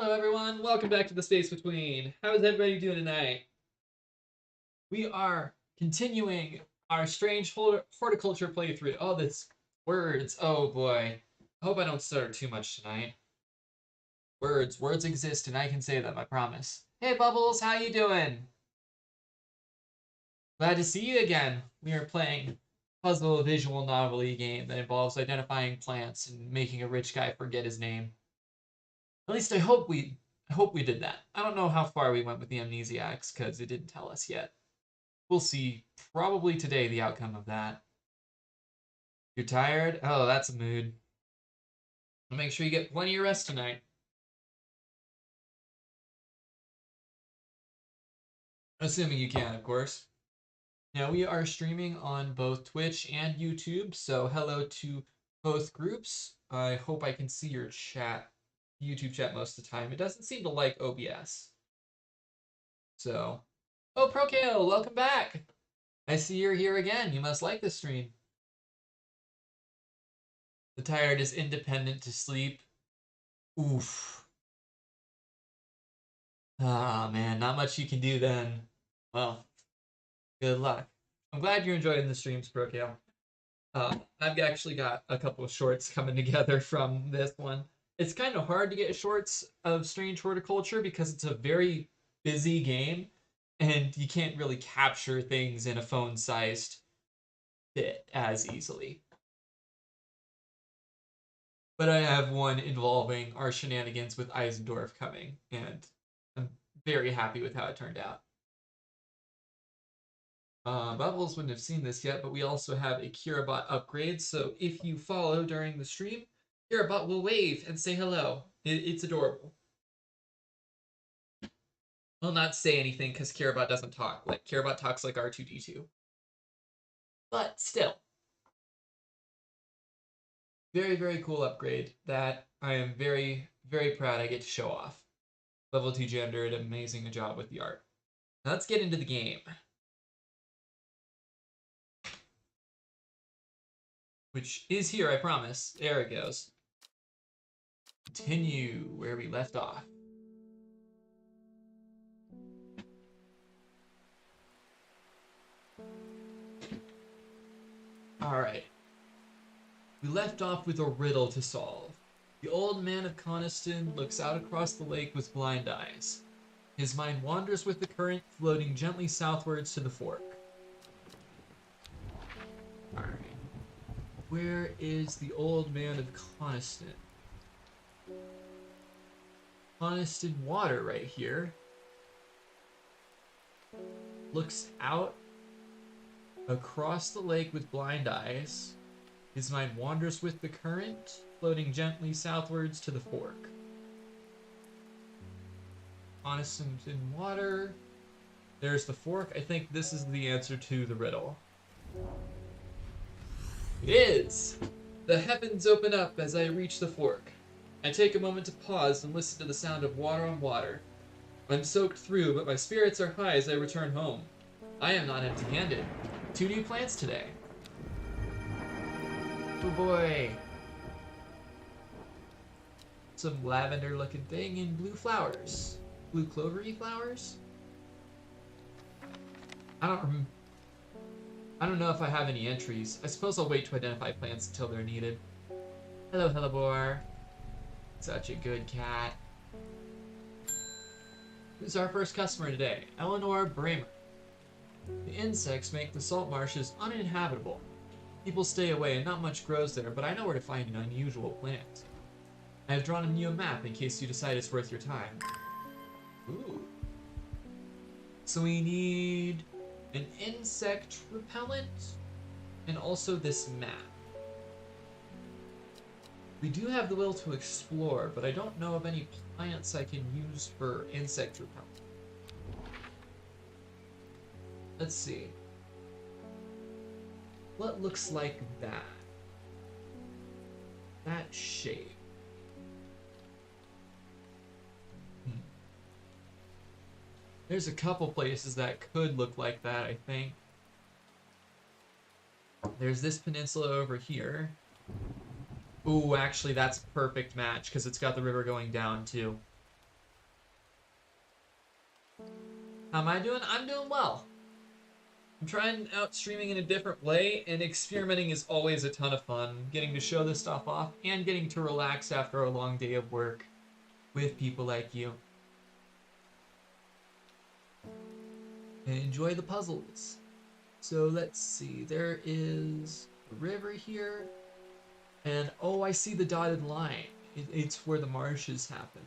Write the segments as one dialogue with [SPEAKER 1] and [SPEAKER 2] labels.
[SPEAKER 1] Hello everyone, welcome back to the Space Between. How is everybody doing tonight? We are continuing our Strange Horticulture playthrough. Oh, this words, oh boy. I hope I don't stutter too much tonight. Words exist and I can say them, I promise. Hey Bubbles, how you doing? Glad to see you again. We are playing puzzle visual novelty game that involves identifying plants and making a rich guy forget his name. At least I hope we did that. I don't know how far we went with the amnesiacs because it didn't tell us yet. We'll see probably today the outcome of that. You're tired? Oh, that's a mood. I'll make sure you get plenty of rest tonight. Assuming you can, of course. Now we are streaming on both Twitch and YouTube, so hello to both groups. I hope I can see your chat, YouTube chat most of the time. It doesn't seem to like OBS. So, oh, ProKale, welcome back. I see you're here again. You must like this stream. The tired is independent to sleep. Oof. Ah, man, not much you can do then. Well, good luck. I'm glad you're enjoying the streams, ProKale. I've actually got a couple of shorts coming together from this one. It's kind of hard to get shorts of Strange Horticulture because it's a very busy game and you can't really capture things in a phone-sized bit as easily. But I have one involving our shenanigans with Eisendorf coming, and I'm very happy with how it turned out. Bubbles wouldn't have seen this yet, but we also have a Kirabot upgrade, so if you follow during the stream, Kirabot will wave and say hello. It's adorable. Will not say anything because Kirabot doesn't talk. Like Kirabot talks like R2-D2. But still. Very, very cool upgrade that I am very, very proud I get to show off. Level 2 Gender did an amazing job with the art. Now let's get into the game. Which is here, I promise. There it goes. Continue where we left off. Alright. We left off with a riddle to solve. The old man of Coniston looks out across the lake with blind eyes. His mind wanders with the current, floating gently southwards to the fork. Alright. Where is the old man of Coniston? Coniston water right here. Looks out across the lake with blind eyes. His mind wanders with the current, floating gently southwards to the fork. Coniston's in water. There's the fork. I think this is the answer to the riddle. It is! The heavens open up as I reach the fork. I take a moment to pause and listen to the sound of water on water. I'm soaked through, but my spirits are high as I return home. I am not empty-handed. 2 new plants today. Oh boy. Some lavender-looking thing and blue flowers. Blue clovery flowers? I don't know if I have any entries. I suppose I'll wait to identify plants until they're needed. Hello, Hellebore. Such a good cat. Who's our first customer today? Eleanor Bramer. The insects make the salt marshes uninhabitable. People stay away and not much grows there, but I know where to find an unusual plant. I have drawn you a map in case you decide it's worth your time. Ooh. So we need an insect repellent and also this map. We do have the will to explore, but I don't know of any plants I can use for insect repellent. Let's see. What looks like that? That shape. There's a couple places that could look like that, I think. There's this peninsula over here. Ooh, actually, that's a perfect match because it's got the river going down too. How am I doing? I'm doing well. I'm trying out streaming in a different way, and experimenting is always a ton of fun. Getting to show this stuff off and getting to relax after a long day of work with people like you. And enjoy the puzzles. So let's see, there is a river here, and oh, I see the dotted line. It's where the marshes happen.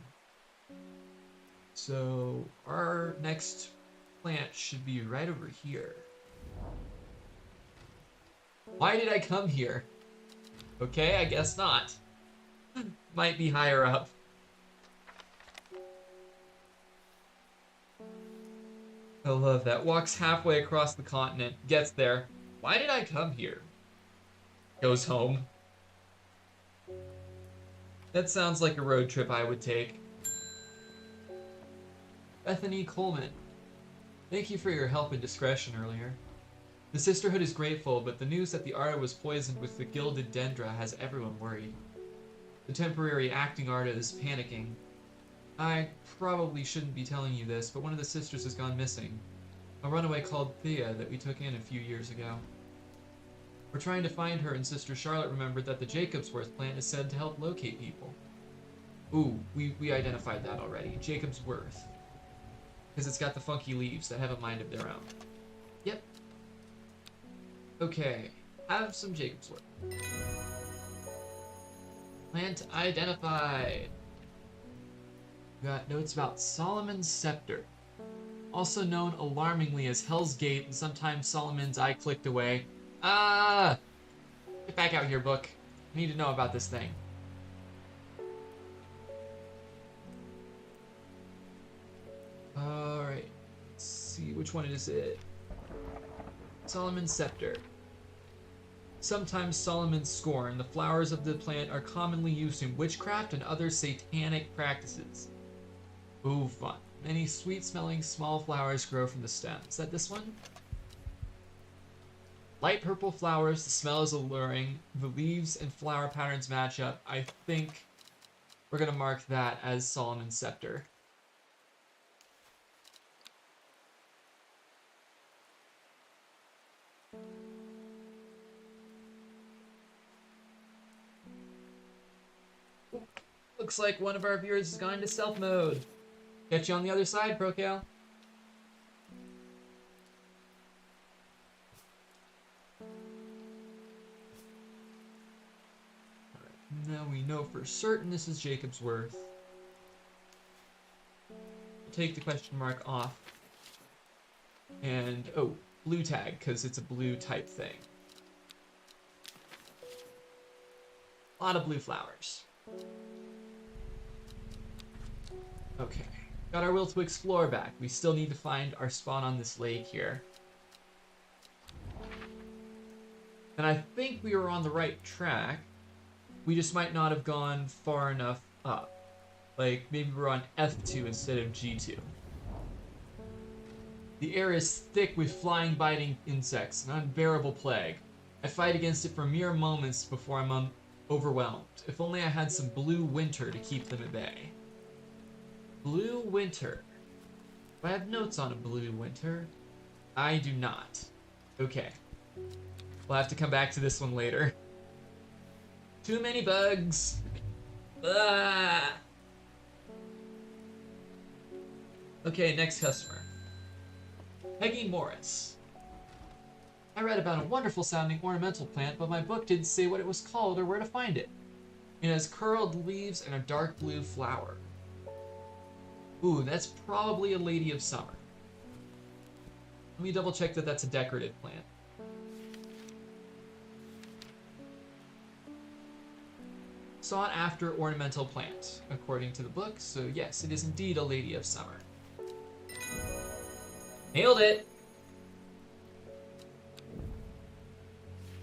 [SPEAKER 1] So our next plant should be right over here. Why did I come here? Okay, I guess not. Might be higher up. I love that. Walks halfway across the continent, gets there. Why did I come here? Goes home. That sounds like a road trip I would take. Bethany Coleman, thank you for your help and discretion earlier. The Sisterhood is grateful, but the news that the Arda was poisoned with the gilded dendra has everyone worried. The temporary acting Arda is panicking. I probably shouldn't be telling you this, but one of the sisters has gone missing. A runaway called Thea that we took in a few years ago. We're trying to find her, and Sister Charlotte remembered that the Jacobsworth plant is said to help locate people. Ooh, we identified that already. Jacobsworth. Because it's got the funky leaves that have a mind of their own. Yep. Okay, have some Jacobsworth. Plant identified. We got notes about Solomon's Scepter, also known alarmingly as Hell's Gate, and sometimes Solomon's Eye clicked away. Ah! Get back out here, book. I need to know about this thing. Alright. Let's see, which one is it? Solomon's Scepter. Sometimes Solomon's Scorn. The flowers of the plant are commonly used in witchcraft and other satanic practices. Ooh, fun. Many sweet-smelling small flowers grow from the stem. Is that this one? Light purple flowers, the smell is alluring. The leaves and flower patterns match up. I think we're going to mark that as Solomon's Scepter. Looks like one of our viewers has gone into stealth mode. Catch you on the other side, Procal. Alright, now we know for certain this is Jacobsworth. We'll take the question mark off. And, oh, blue tag, because it's a blue type thing. A lot of blue flowers. Okay, got our will to explore back. We still need to find our spawn on this lake here. And I think we were on the right track. We just might not have gone far enough up. Like, maybe we're on F2 instead of G2. The air is thick with flying, biting insects, an unbearable plague. I fight against it for mere moments before I'm overwhelmed. If only I had some blue winter to keep them at bay. Blue winter. Do I have notes on a blue winter? I do not. Okay. We'll have to come back to this one later. Too many bugs. Ah. Okay, next customer. Peggy Morris. I read about a wonderful sounding ornamental plant, but my book didn't say what it was called or where to find it. It has curled leaves and a dark blue flower. Ooh, that's probably a Lady of Summer. Let me double check that that's a decorative plant. Sought after ornamental plant, according to the book, so yes, it is indeed a Lady of Summer. Nailed it!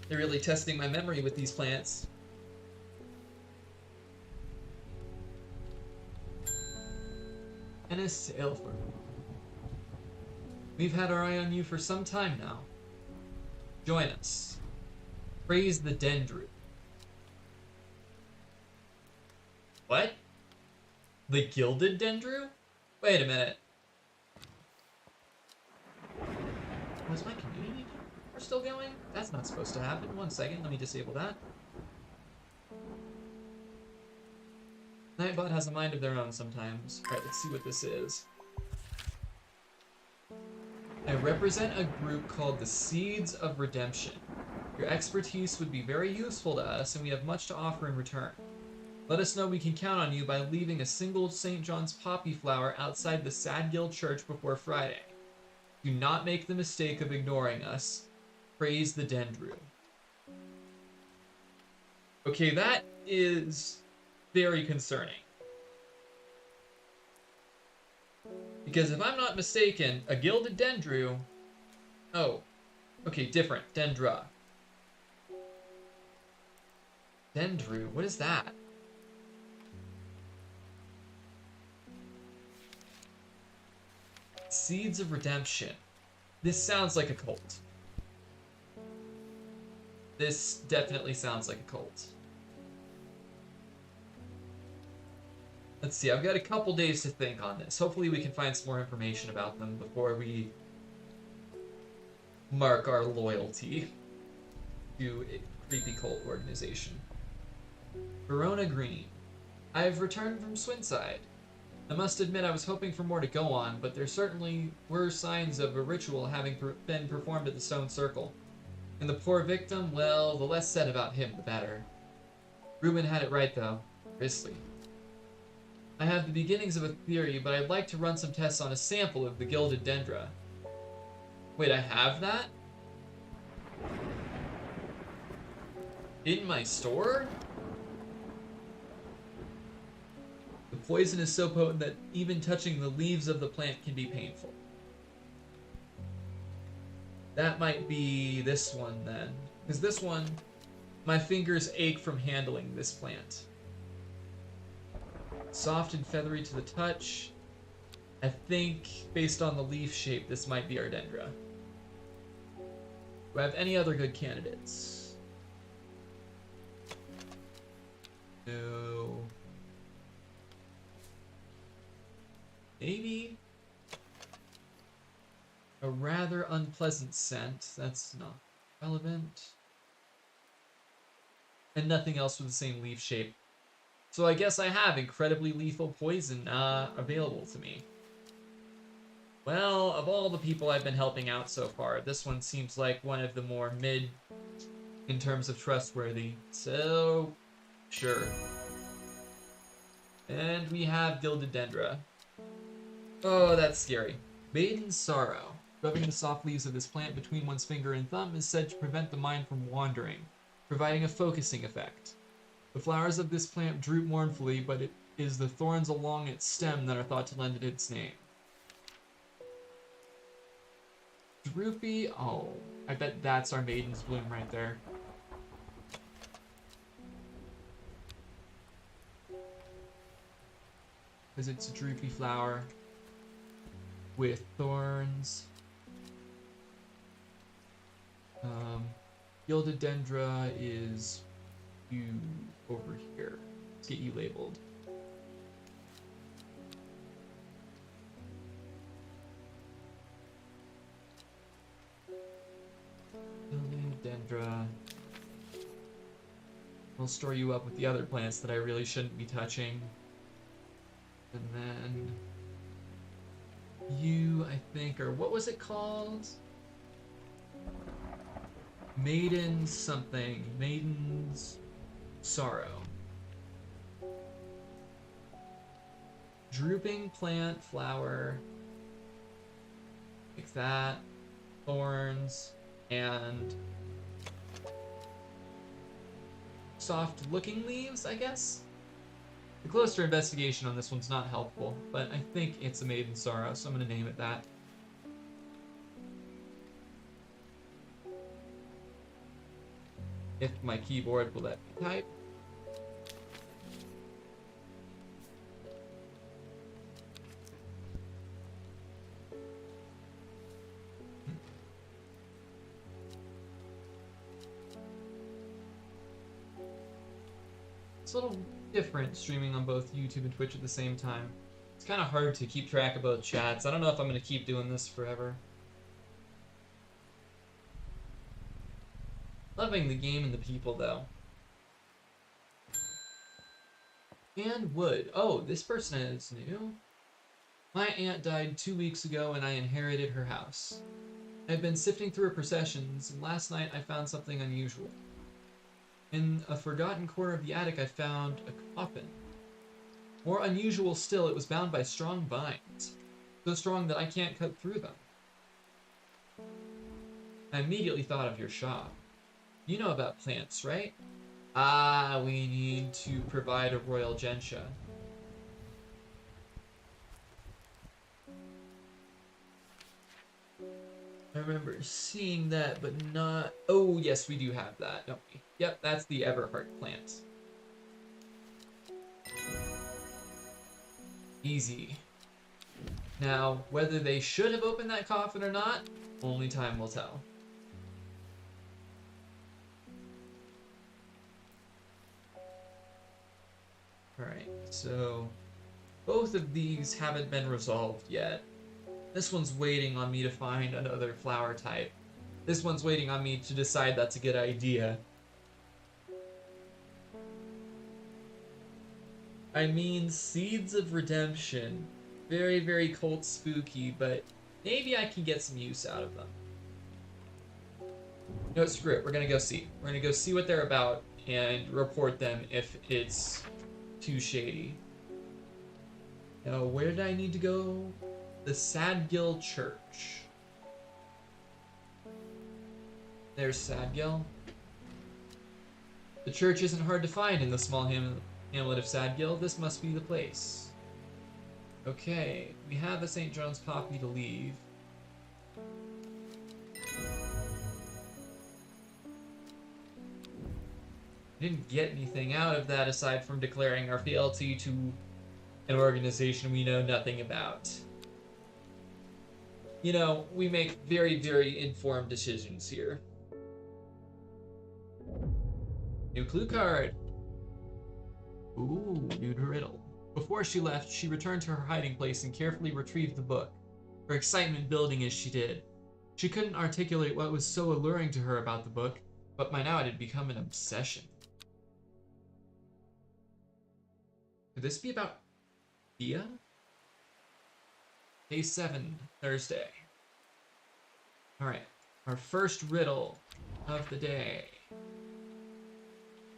[SPEAKER 1] They're really testing my memory with these plants. Ennis Aylford. We've had our eye on you for some time now. Join us. Praise the Dendru. What? The Gilded Dendru? Wait a minute. Was my community are still going? That's not supposed to happen. 1 second, let me disable that. Nightbot has a mind of their own sometimes. Alright, let's see what this is. I represent a group called the Seeds of Redemption. Your expertise would be very useful to us, and we have much to offer in return. Let us know we can count on you by leaving a single St. John's poppy flower outside the Sadgill Church before Friday. Do not make the mistake of ignoring us. Praise the Dendru. Okay, that is very concerning. Because if I'm not mistaken, a gilded Dendru... Oh. Okay, different. Dendra. Dendru, what is that? Seeds of Redemption. This sounds like a cult. This definitely sounds like a cult. Let's see, I've got a couple days to think on this. Hopefully we can find some more information about them before we mark our loyalty to a creepy cult organization. Verona Green. I've returned from Swinside. I must admit I was hoping for more to go on, but there certainly were signs of a ritual having been performed at the Stone Circle. And the poor victim, well, the less said about him, the better. Ruben had it right, though. Grizzly. I have the beginnings of a theory, but I'd like to run some tests on a sample of the Gilded Dendra. Wait, I have that? In my store? The poison is so potent that even touching the leaves of the plant can be painful. That might be this one then. Because this one, my fingers ache from handling this plant. Soft and feathery to the touch. I think, based on the leaf shape, this might be our Dendra. Do I have any other good candidates? No. Maybe a rather unpleasant scent. That's not relevant. And nothing else with the same leaf shape. So I guess I have incredibly lethal poison available to me. Well, of all the people I've been helping out so far, this one seems like one of the more mid in terms of trustworthy. So, sure. And we have Gilded Dendra. Oh, that's scary. Maiden's Sorrow. Rubbing the soft leaves of this plant between one's finger and thumb is said to prevent the mind from wandering, providing a focusing effect. The flowers of this plant droop mournfully, but it is the thorns along its stem that are thought to lend it its name. Droopy? Oh, I bet that's our Maiden's Bloom right there. Because it's a droopy flower with thorns. Gilded Dendra is you over here. Let's get you labeled. Gilded Dendra. I'll store you up with the other plants that I really shouldn't be touching. And then you, I think, or what was it called? Maiden's something. Maiden's Sorrow. Drooping plant, flower. Like that. Thorns. And soft looking leaves, I guess? The closer investigation on this one's not helpful, but I think it's a Maiden's Sorrow, so I'm going to name it that. If my keyboard will let me type. It's a little different streaming on both YouTube and Twitch at the same time. It's kind of hard to keep track of both chats. I don't know if I'm going to keep doing this forever. Loving the game and the people, though. And wood. Oh, this person is new. My aunt died 2 weeks ago and I inherited her house. I've been sifting through her possessions, and last night I found something unusual. In a forgotten corner of the attic, I found a coffin. More unusual still, it was bound by strong vines. So strong that I can't cut through them. I immediately thought of your shop. You know about plants, right? Ah, we need to provide a royal gentian. I remember seeing that, but not... Oh, yes, we do have that, don't we? Yep, that's the Everheart plant. Easy. Now, whether they should have opened that coffin or not, only time will tell. Alright, so both of these haven't been resolved yet. This one's waiting on me to find another flower type. This one's waiting on me to decide that's a good idea. I mean, Seeds of Redemption. Very, very cult spooky, but maybe I can get some use out of them. No, screw it. We're gonna go see. We're gonna go see what they're about and report them if it's too shady. Now, where did I need to go? The Sadgill Church. There's Sadgill. The church isn't hard to find in the small hamlet of Sadgill. This must be the place. Okay, we have a St. John's Poppy to leave. Didn't get anything out of that aside from declaring our fealty to an organization we know nothing about. You know, we make very, very informed decisions here. New clue card. Ooh, new riddle. Before she left, she returned to her hiding place and carefully retrieved the book, her excitement building as she did. She couldn't articulate what was so alluring to her about the book, but by now it had become an obsession. Could this be about Thea? Day 7, Thursday. Alright, our first riddle of the day.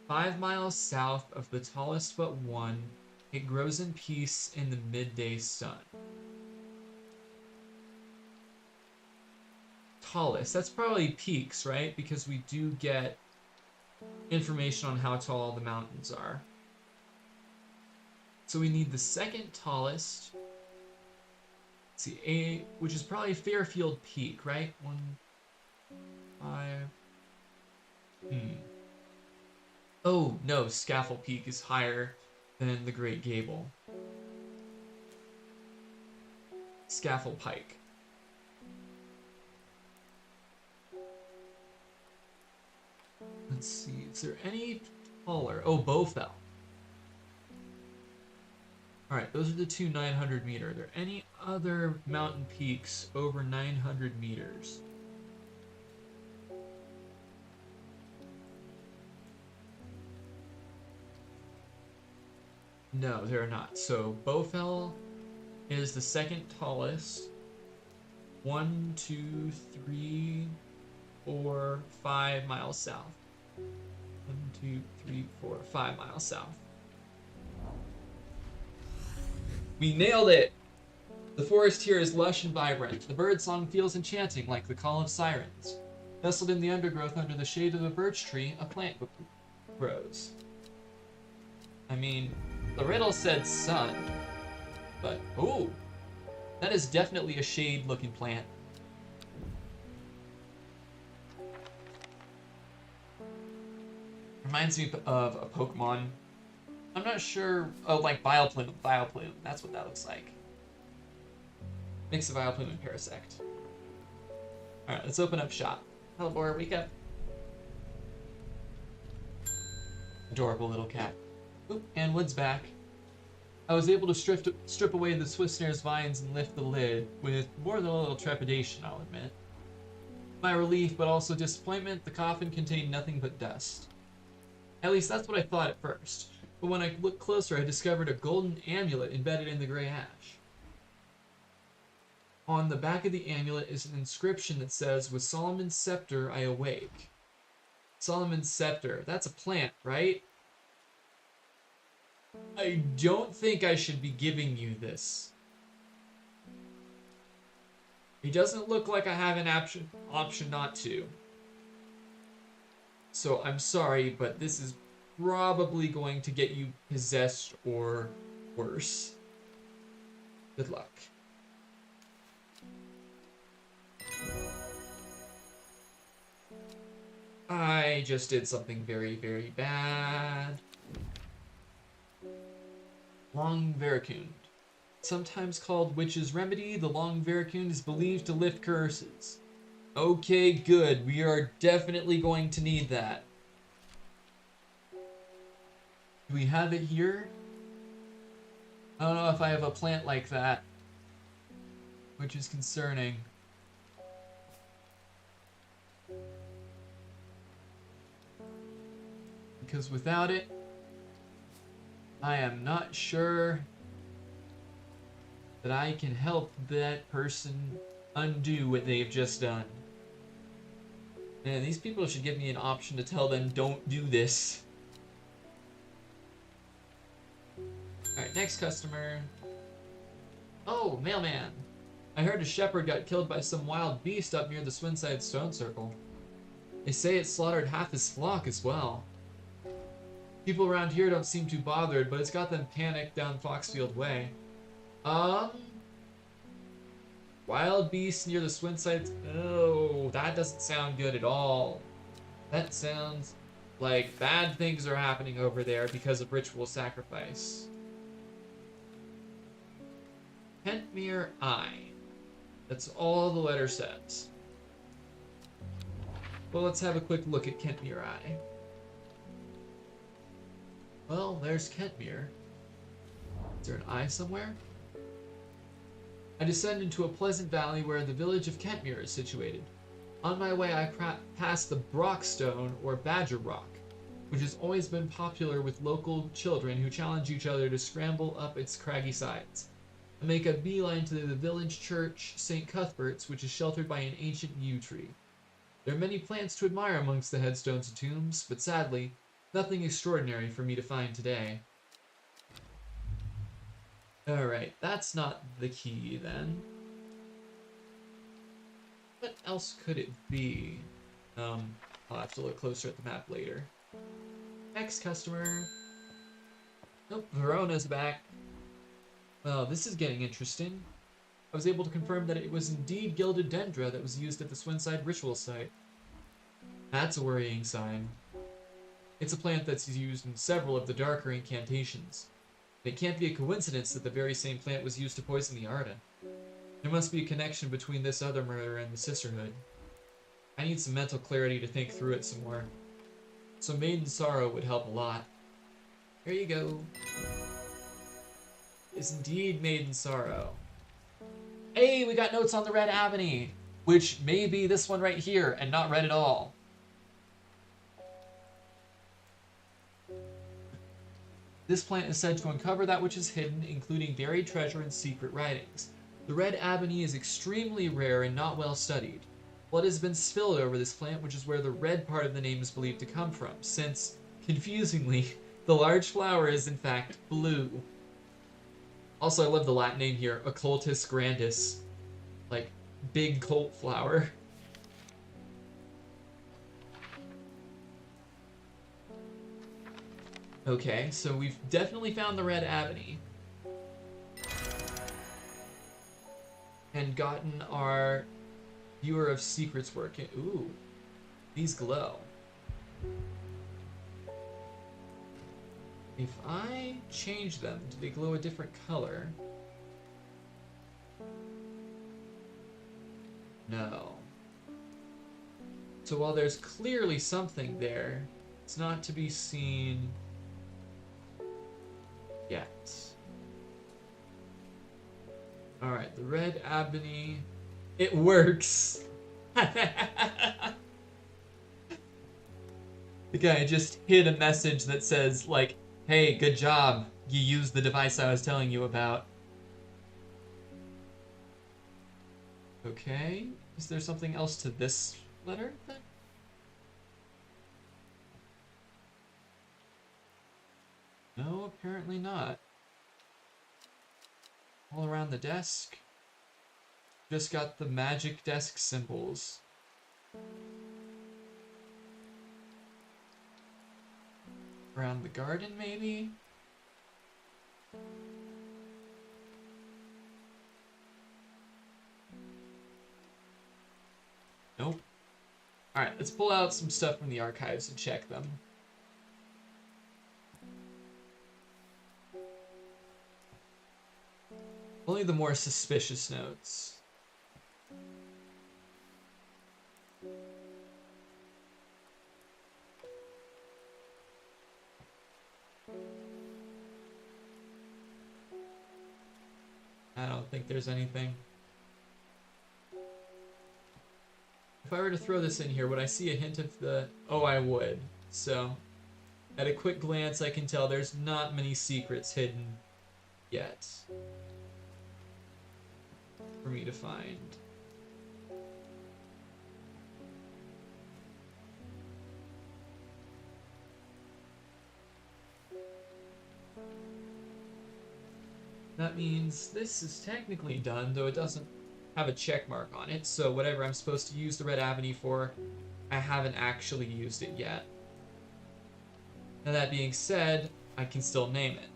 [SPEAKER 1] 5 miles south of the tallest but one, it grows in peace in the midday sun. Tallest, that's probably peaks, right? Because we do get information on how tall the mountains are. So we need the second tallest. Let's see, which is probably Fairfield Peak, right? 1, 5. Oh, no, Scaffold Peak is higher than the Great Gable. Scaffold Pike. Let's see, is there any taller? Oh, Bowfell. Alright, those are the two 900 meter. Are there any other mountain peaks over 900 meters? No, there are not. So Bowfell is the second tallest. 1, 2, 3, 4, 5 miles south. 1, 2, 3, 4, 5 miles south. We nailed it! The forest here is lush and vibrant. The birdsong feels enchanting like the call of sirens. Nestled in the undergrowth under the shade of a birch tree, a plant grows. I mean, the riddle said sun, but ooh, that is definitely a shade-looking plant. Reminds me of a Pokemon. I'm not sure. Oh, like Vileplume. Vileplume. That's what that looks like. Mix of Vileplume and Parasect. Alright, let's open up shop. Hello, boy, wake up. Adorable little cat. Oop, and Wood's back. I was able to strip away the Swiss Snare's vines and lift the lid, with more than a little trepidation, I'll admit. my relief, but also disappointment, the coffin contained nothing but dust. At least that's what I thought at first. But when I looked closer, I discovered a golden amulet embedded in the gray ash. On the back of the amulet is an inscription that says, "With Solomon's scepter I awake." Solomon's scepter. That's a plant, right? I don't think I should be giving you this. It doesn't look like I have an option not to. So I'm sorry, but this is probably going to get you possessed or worse. Good luck. I just did something very, very bad. Long Veracund. Sometimes called Witch's Remedy, the Long Veracund is believed to lift curses. Okay, good. We are definitely going to need that. Do we have it here? I don't know if I have a plant like that, which is concerning. Because without it, I am not sure that I can help that person undo what they've just done. Man, these people should give me an option to tell them, don't do this. Alright, next customer. Oh, mailman. I heard a shepherd got killed by some wild beast up near the Swinside Stone Circle. They say it slaughtered half his flock as well. People around here don't seem too bothered, but it's got them panicked down Foxfield Way. Wild beasts near the Swinside... Oh, that doesn't sound good at all. That sounds like bad things are happening over there because of ritual sacrifice. Kentmere Eye. That's all the letter says. Well, let's have a quick look at Kentmere Eye. Well, there's Kentmere. Is there an eye somewhere? I descend into a pleasant valley where the village of Kentmere is situated. On my way, I pass the Brockstone, or Badger Rock, which has always been popular with local children who challenge each other to scramble up its craggy sides. I make a beeline to the village church, St. Cuthbert's, which is sheltered by an ancient yew tree. There are many plants to admire amongst the headstones and tombs, but sadly, nothing extraordinary for me to find today. Alright, that's not the key then. What else could it be? I'll have to look closer at the map later. Next customer. Nope, Verona's back. Well, this is getting interesting. I was able to confirm that it was indeed gilded dendra that was used at the Swinside ritual site. That's a worrying sign. It's a plant that's used in several of the darker incantations. It can't be a coincidence that the very same plant was used to poison the Arda. There must be a connection between this other murder and the Sisterhood. I need some mental clarity to think through it some more. So Maiden Sorrow would help a lot. Here you go. It's indeed Maiden Sorrow. Hey, we got notes on the Red Avenue, which may be this one right here and not red at all. This plant is said to uncover that which is hidden, including buried treasure and secret writings. The Red Avenue is extremely rare and not well studied. Blood has been spilled over this plant, which is where the red part of the name is believed to come from, since, confusingly, the large flower is in fact blue. Also, I love the Latin name here, Occultus Grandis. Like, big cult flower. Okay, so we've definitely found the Red Avenue. And gotten our Viewer of Secrets working. Ooh, these glow. If I change them, do they glow a different color? No. So while there's clearly something there, it's not to be seen yet. Alright, the Red Avenue. It works! The guy just hid a message that says, like, hey, good job. You used the device I was telling you about. Okay. Is there something else to this letter then? No, apparently not. All around the desk. Just got the magic desk symbols. Around the garden, maybe? Nope. Alright, let's pull out some stuff from the archives and check them. Only the more suspicious notes. I don't think there's anything. If I were to throw this in here, would I see a hint of the... Oh, I would. So, at a quick glance, I can tell there's not many secrets hidden yet for me to find. That means this is technically done, though it doesn't have a check mark on it, so whatever I'm supposed to use the red Avenue for, I haven't actually used it yet. Now that being said, I can still name it.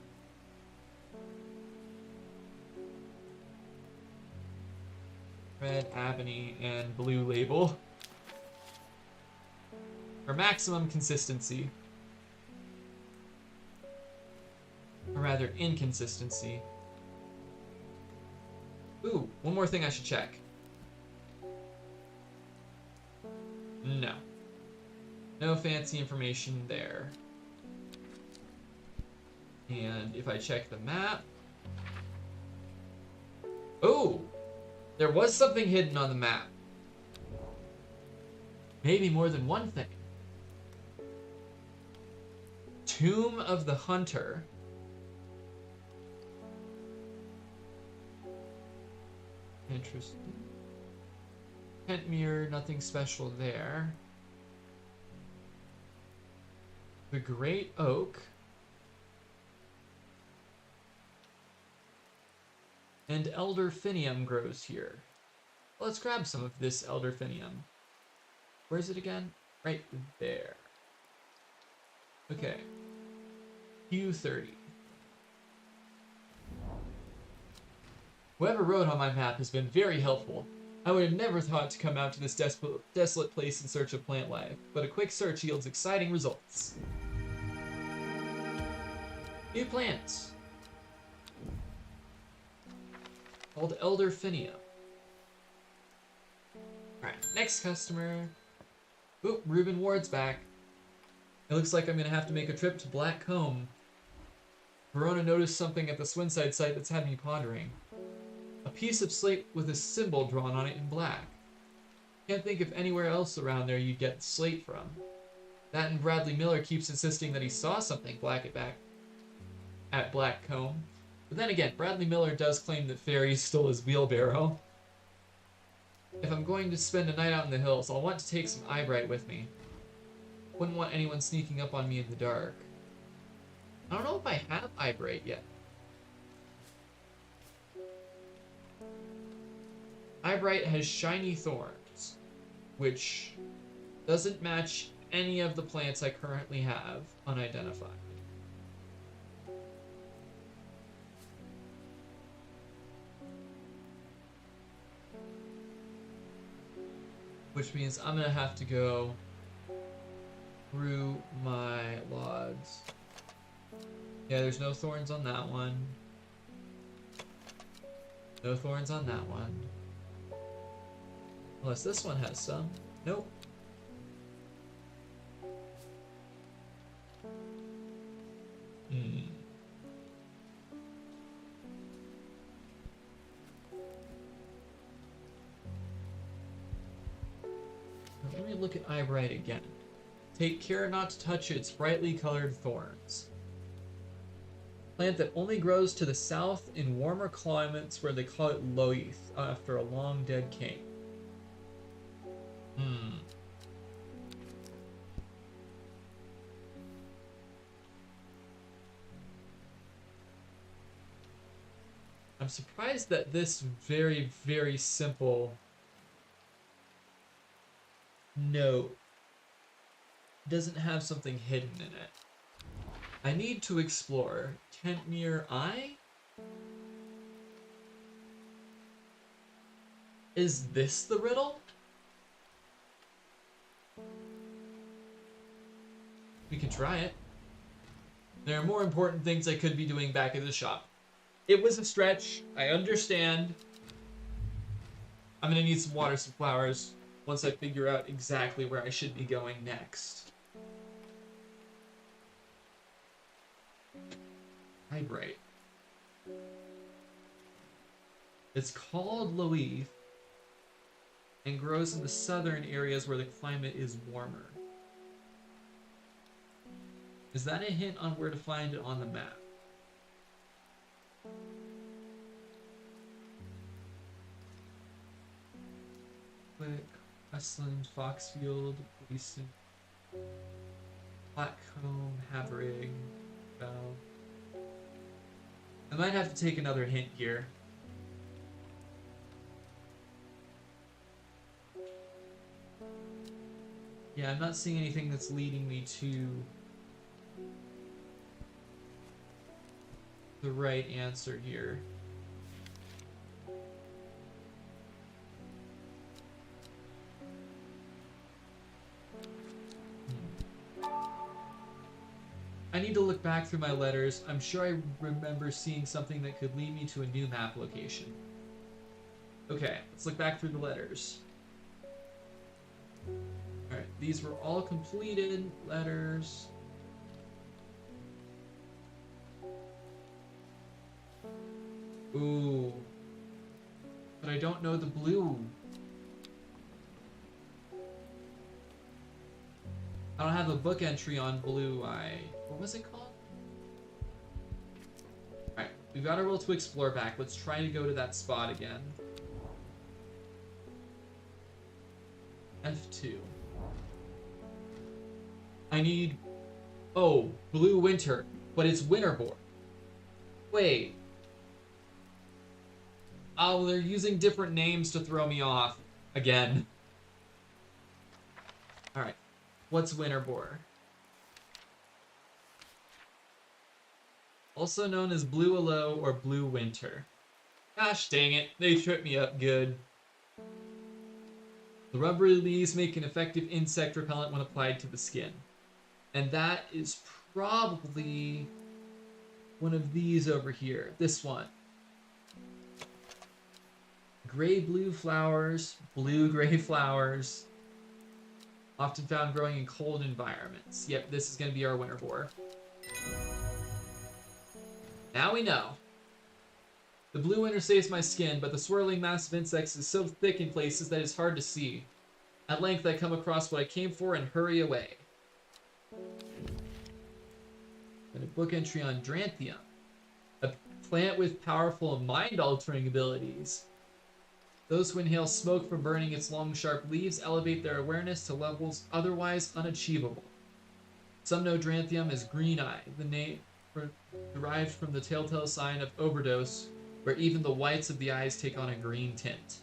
[SPEAKER 1] Red Avenue and blue label. For maximum consistency. Or rather, inconsistency. Ooh, one more thing I should check. No. No fancy information there. And if I check the map... Oh! There was something hidden on the map. Maybe more than one thing. Tomb of the Hunter. Interesting. Tent mirror, nothing special there. The Great Oak. And elderfinium grows here. Let's grab some of this elderfinium. Where is it again? Right there. Okay. Q30. Whoever wrote on my map has been very helpful. I would have never thought to come out to this desolate place in search of plant life, but a quick search yields exciting results. New plants. Called elderfinium. Alright, next customer. Oop, Reuben Ward's back. It looks like I'm gonna have to make a trip to Black Comb. Verona noticed something at the Swinside site that's had me pondering. A piece of slate with a symbol drawn on it in black. Can't think of anywhere else around there you'd get slate from. That and Bradley Miller keeps insisting that he saw something black at Black Comb. But then again, Bradley Miller does claim that fairies stole his wheelbarrow. If I'm going to spend a night out in the hills, I'll want to take some eyebright with me. Wouldn't want anyone sneaking up on me in the dark. I don't know if I have eyebright yet. Eyebright has shiny thorns, which doesn't match any of the plants I currently have unidentified. Which means I'm gonna have to go through my logs. Yeah, there's no thorns on that one. No thorns on that one. Unless this one has some. Nope. look at eyebright again. Take care not to touch its brightly colored thorns. Plant that only grows to the south in warmer climates where they call it loith after a long dead king. I'm surprised that this very, very simple note doesn't have something hidden in it. I need to explore. Kentmere Eye? Is this the riddle? We can try it. There are more important things I could be doing back at the shop. It was a stretch. I understand. I'm gonna need some water, some flowers, once I figure out exactly where I should be going next. Eyebright. It's called loith and grows in the southern areas where the climate is warmer. Is that a hint on where to find it on the map? Quick, Westland, Foxfield, Easton, Blackcomb, Havering, Bell. I might have to take another hint here. Yeah, I'm not seeing anything that's leading me to the right answer here. I need to look back through my letters. I'm sure I remember seeing something that could lead me to a new map location. Okay, let's look back through the letters. Alright, these were all completed letters. Ooh. But I don't know the blue. I don't have a book entry on blue eye. What was it called? Alright, we've got our will to explore back. Let's try to go to that spot again. F2. I need... Oh, blue winter. But it's winterboard. Wait. Oh, they're using different names to throw me off. Again. Alright. What's winterboar? Also known as blue aloe or blue winter. Gosh dang it, they tripped me up good. The rubbery leaves make an effective insect repellent when applied to the skin. And that is probably one of these over here. This one. Gray-blue flowers, blue-gray flowers. Often found growing in cold environments. Yep, this is going to be our winterboar. Now we know. The blue winter saves my skin, but the swirling mass of insects is so thick in places that it's hard to see. At length I come across what I came for and hurry away. And a book entry on Dranthium. A plant with powerful mind-altering abilities. Those who inhale smoke from burning its long, sharp leaves elevate their awareness to levels otherwise unachievable. Some know Dranthium as Green Eye, the name derived from the telltale sign of overdose, where even the whites of the eyes take on a green tint.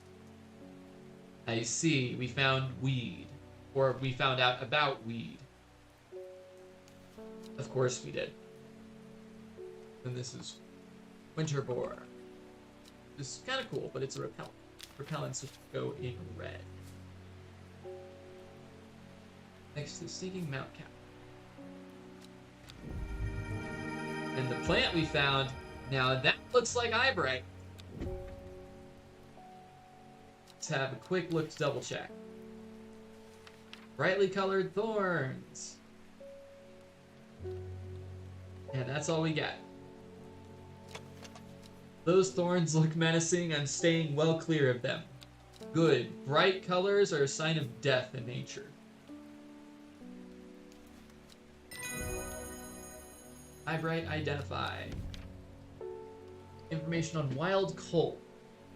[SPEAKER 1] I see, we found weed. Or we found out about weed. Of course we did. And this is winterboar. This is kind of cool, but it's a repellent. Repellents go in red. Next to the singing mount cap. And the plant we found, now that looks like eyebright. Let's have a quick look to double check. Brightly colored thorns. And that's all we got. Those thorns look menacing. I'm staying well clear of them. Good. Bright colors are a sign of death in nature. Eyebright identify. Information on wild coal.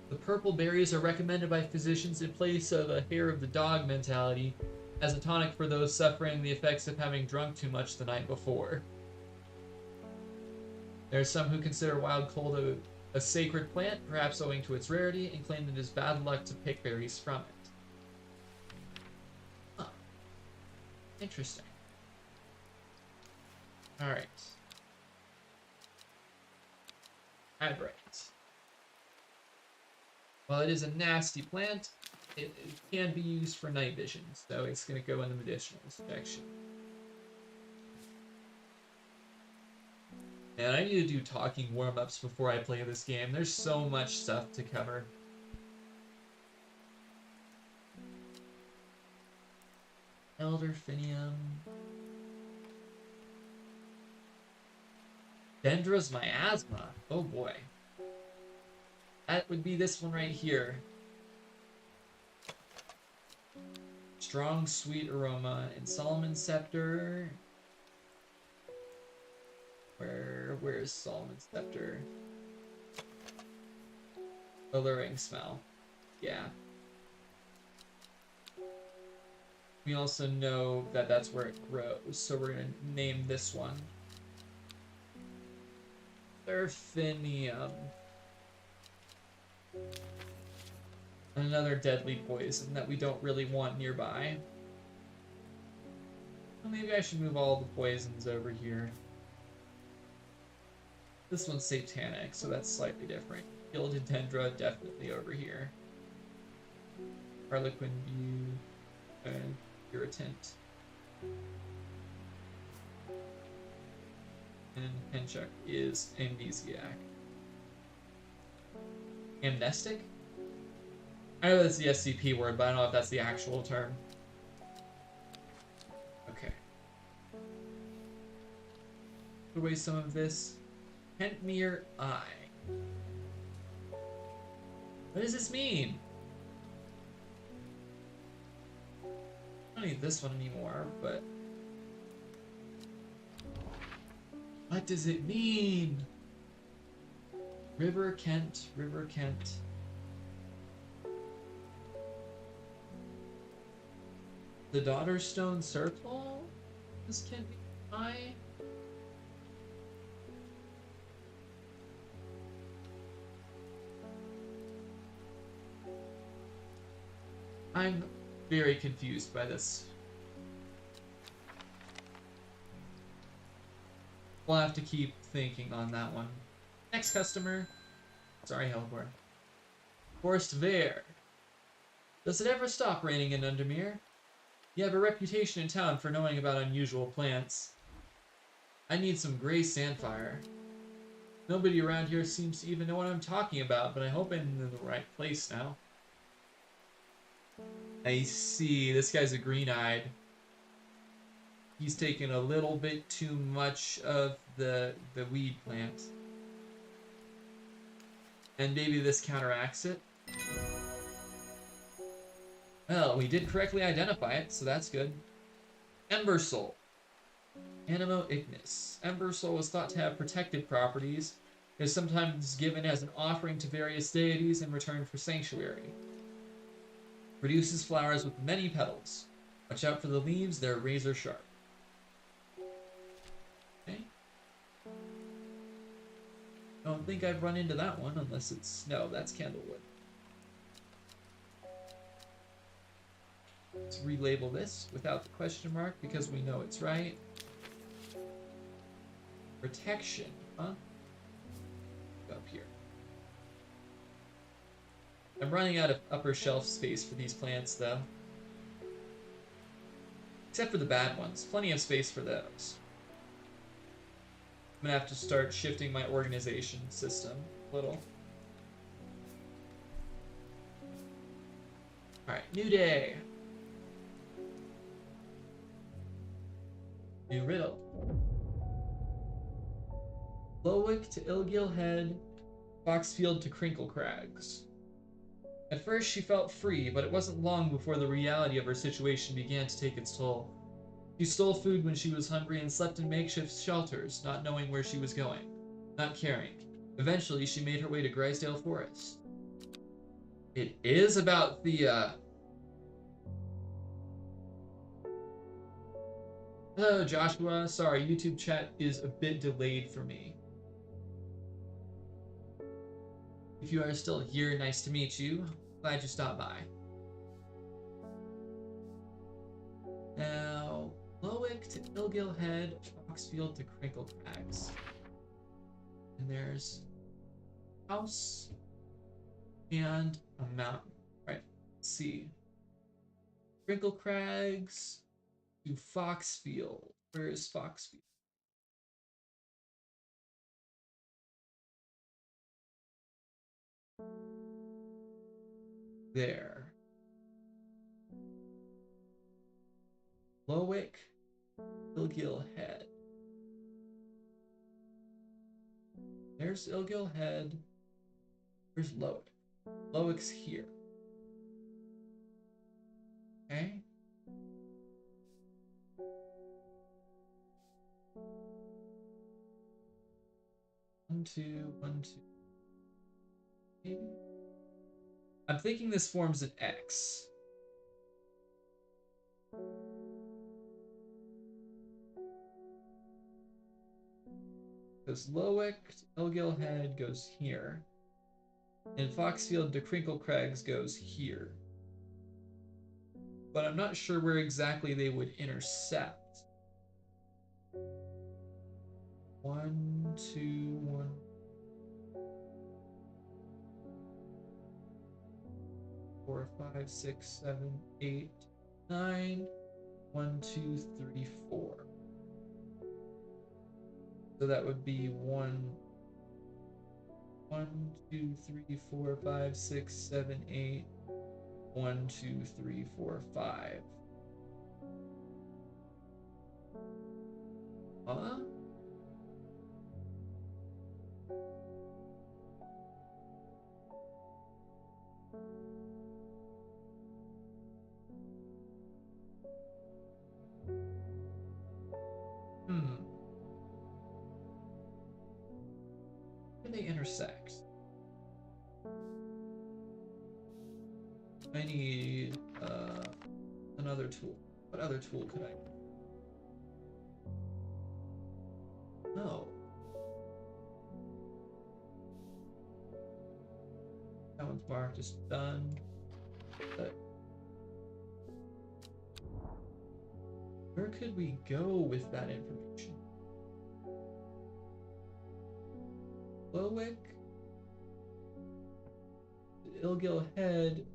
[SPEAKER 1] The purple berries are recommended by physicians in place of a hair of the dog mentality as a tonic for those suffering the effects of having drunk too much the night before. There are some who consider wild coal a sacred plant, perhaps owing to its rarity, and claim that it is bad luck to pick berries from it. Huh. Interesting. Alright. Eyebright. While it is a nasty plant, it can be used for night vision, so it's going to go in the medicinal section. And I need to do talking warm-ups before I play this game. There's so much stuff to cover. Elderfinium. Dendra's miasma. Oh boy. That would be this one right here. Strong, sweet aroma. And Solomon's Scepter. Where's Solomon's Scepter? Alluring smell. Yeah. We also know that that's where it grows, so we're gonna name this one Elderfinium. Another deadly poison that we don't really want nearby. Well, maybe I should move all the poisons over here. This one's satanic, so that's slightly different. Gilded Dendra, definitely over here. Harlequin View, Irritant. And Penchuk is Amnesiac. Amnestic? I know that's the SCP word, but I don't know if that's the actual term. Okay. Put away some of this. Pentmere Eye. What does this mean? I don't need this one anymore, but... what does it mean? River Kent, River Kent. The Daughterstone Circle? This can't be high. I'm very confused by this. We'll have to keep thinking on that one. Next customer. Sorry, Helgor. Forest Vare. Does it ever stop raining in Undermere? You have a reputation in town for knowing about unusual plants. I need some gray sandfire. Nobody around here seems to even know what I'm talking about, but I hope I'm in the right place now. I see. This guy's a green-eyed. He's taken a little bit too much of the weed plant. And maybe this counteracts it. Well, we did correctly identify it, so that's good. Ember Soul. Animo Ignis. Ember Soul was thought to have protective properties. It is sometimes given as an offering to various deities in return for sanctuary. Produces flowers with many petals. Watch out for the leaves, they're razor sharp. Okay. I don't think I've run into that one unless it's... no, that's Candlewood. Let's relabel this without the question mark because we know it's right. Protection, huh? Up here. I'm running out of upper shelf space for these plants, though. Except for the bad ones. Plenty of space for those. I'm gonna have to start shifting my organization system a little. Alright, new day. New riddle. Lowick to Ilgil Head, Foxfield to Crinkle Crags. At first she felt free, but it wasn't long before the reality of her situation began to take its toll. She stole food when she was hungry and slept in makeshift shelters, not knowing where she was going, not caring. Eventually, she made her way to Grisdale Forest. It is about the, Hello, Joshua. Sorry, YouTube chat is a bit delayed for me. If you are still here, nice to meet you. Glad you stopped by. Now, Lowick to Ilgil Head, Foxfield to Crinkle Crags. And there's a house and a mountain. Right, let's see. Crinkle Crags to Foxfield. Where is Foxfield? There. Lowick, Ilgil Head. There's Ilgil Head. Where's Lowick? Lowick's here. Okay. One, two. Maybe. I'm thinking this forms an X. Because Lowick to Ilgil Head goes here. And Foxfield to Crinkle Crags goes here. But I'm not sure where exactly they would intersect. 1, 2, 1. 4, 5, 6, 7, 8, 9. 1, 2, 3, 4. So that would be 1, 2, 3, 4, 5, 6, 7, 8. 1, 2, 3, 4, 5. Huh? Where do they intersect? I need another tool. What other tool could I? No. That one's marked as done. But where could we go with that information? Lowick, Ilgil Head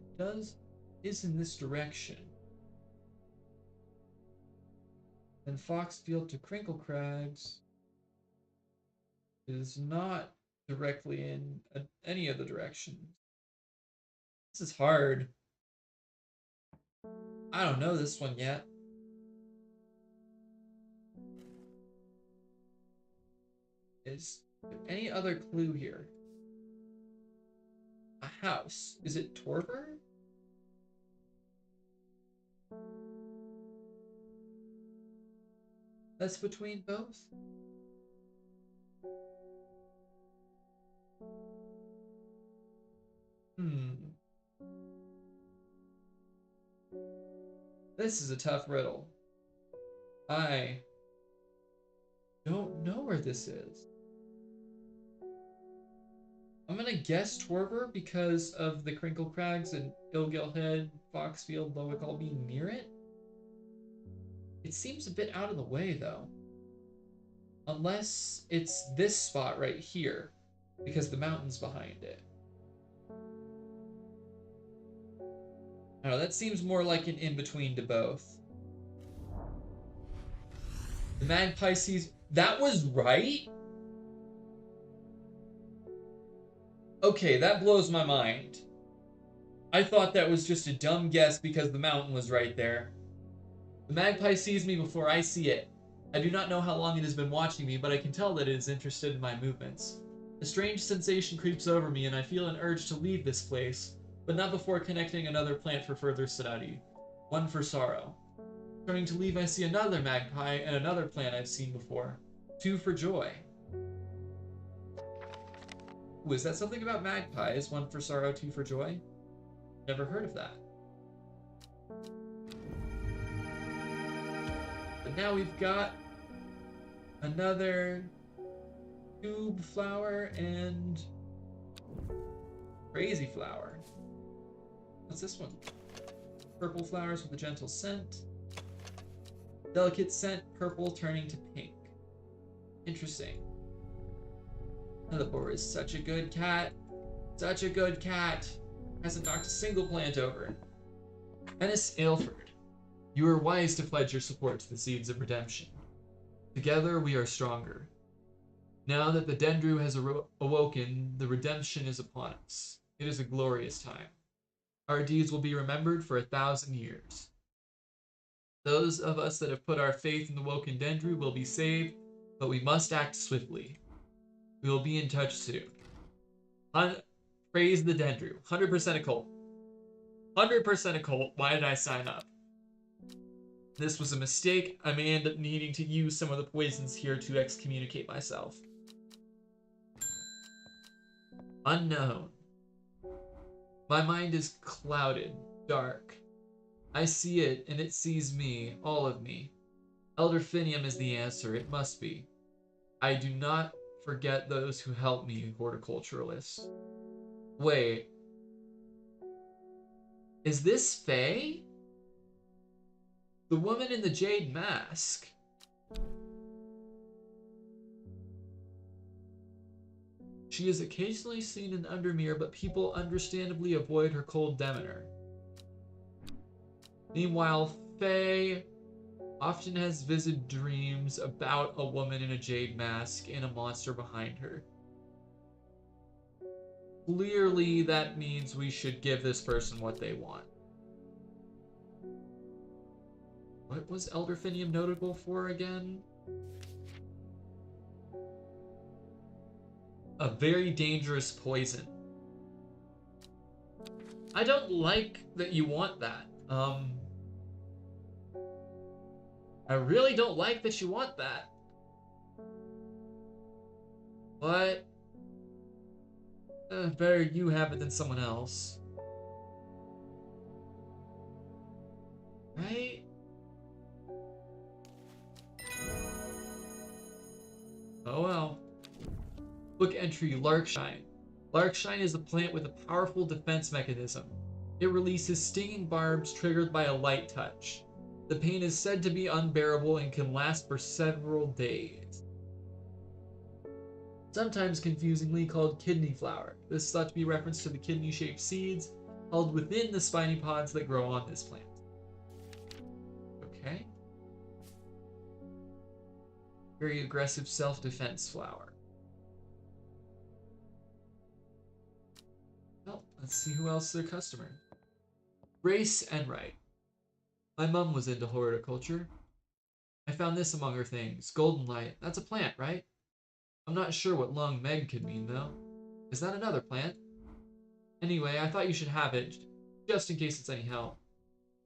[SPEAKER 1] is in this direction. And Foxfield to Crinkle Crags is not directly in any of the directions. This is hard. I don't know this one yet. Is there any other clue here? A house. Is it Torver? That's between both? This is a tough riddle. I don't know where this is. I'm gonna guess Torver because of the Crinkle Crags and Ilgil Head, Foxfield, Lowick all being near it. It seems a bit out of the way though. Unless it's this spot right here, because the mountain's behind it. I don't know, that seems more like an in-between to both. The magpie sees... That was right? Okay, that blows my mind. I thought that was just a dumb guess because the mountain was right there. The magpie sees me before I see it. I do not know how long it has been watching me, but I can tell that it is interested in my movements. A strange sensation creeps over me and I feel an urge to leave this place, but not before connecting another plant for further study. One for sorrow. Turning to leave, I see another magpie and another plant I've seen before. 2 for joy. Ooh, is that something about magpies? 1 for sorrow, 2 for joy? Never heard of that. But now we've got another tube flower and crazy flower. What's this one? Purple flowers with a gentle scent. Delicate scent, purple turning to pink. Interesting. Nillipore is such a good cat. Such a good cat. Hasn't knocked a single plant over. Ennis Aylford, you are wise to pledge your support to the Seeds of Redemption. Together we are stronger. Now that the Dendru has awoken, the redemption is upon us. It is a glorious time. Our deeds will be remembered for 1,000 years. Those of us that have put our faith in the woken Dendru will be saved, but we must act swiftly. We will be in touch soon. Praise the Dendru. 100% a cult. 100% a cult. Why did I sign up? This was a mistake. I may end up needing to use some of the poisons here to excommunicate myself. Unknown. My mind is clouded, dark. I see it, and it sees me, all of me. Elder Finium is the answer. It must be. I do not forget those who helped me, horticulturalist. Wait. Is this Faye? The woman in the jade mask. She is occasionally seen in Undermere, but people understandably avoid her cold demeanor. Meanwhile, Faye often has vivid dreams about a woman in a jade mask and a monster behind her. Clearly, that means we should give this person what they want. What was Elder Finium notable for again? A very dangerous poison. I don't like that you want that. I really don't like that you want that. But better you have it than someone else. Right? Oh well. Book entry, Larkshine. Larkshine is a plant with a powerful defense mechanism. It releases stinging barbs triggered by a light touch. The pain is said to be unbearable and can last for several days. Sometimes confusingly called kidney flower. This is thought to be reference to the kidney-shaped seeds held within the spiny pods that grow on this plant. Okay. Very aggressive self-defense flower. Well, let's see who else is their customer. Grace Enright. My mum was into horticulture. I found this among her things. Golden light. That's a plant, right? I'm not sure what Long Meg could mean, though. Is that another plant? Anyway, I thought you should have it, just in case it's any help.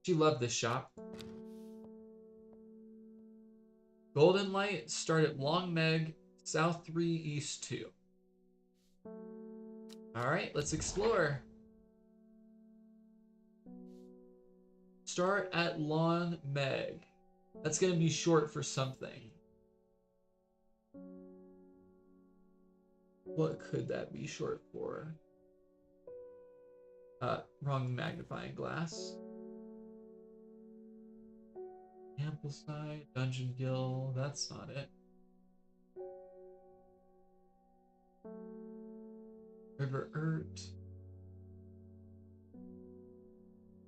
[SPEAKER 1] She loved this shop. Golden light, start at Long Meg, South 3, East 2. Alright, let's explore. Start at Long Meg. That's going to be short for something. What could that be short for? Wrong magnifying glass. Ampleside, Dungeon Gill, that's not it. River Urt.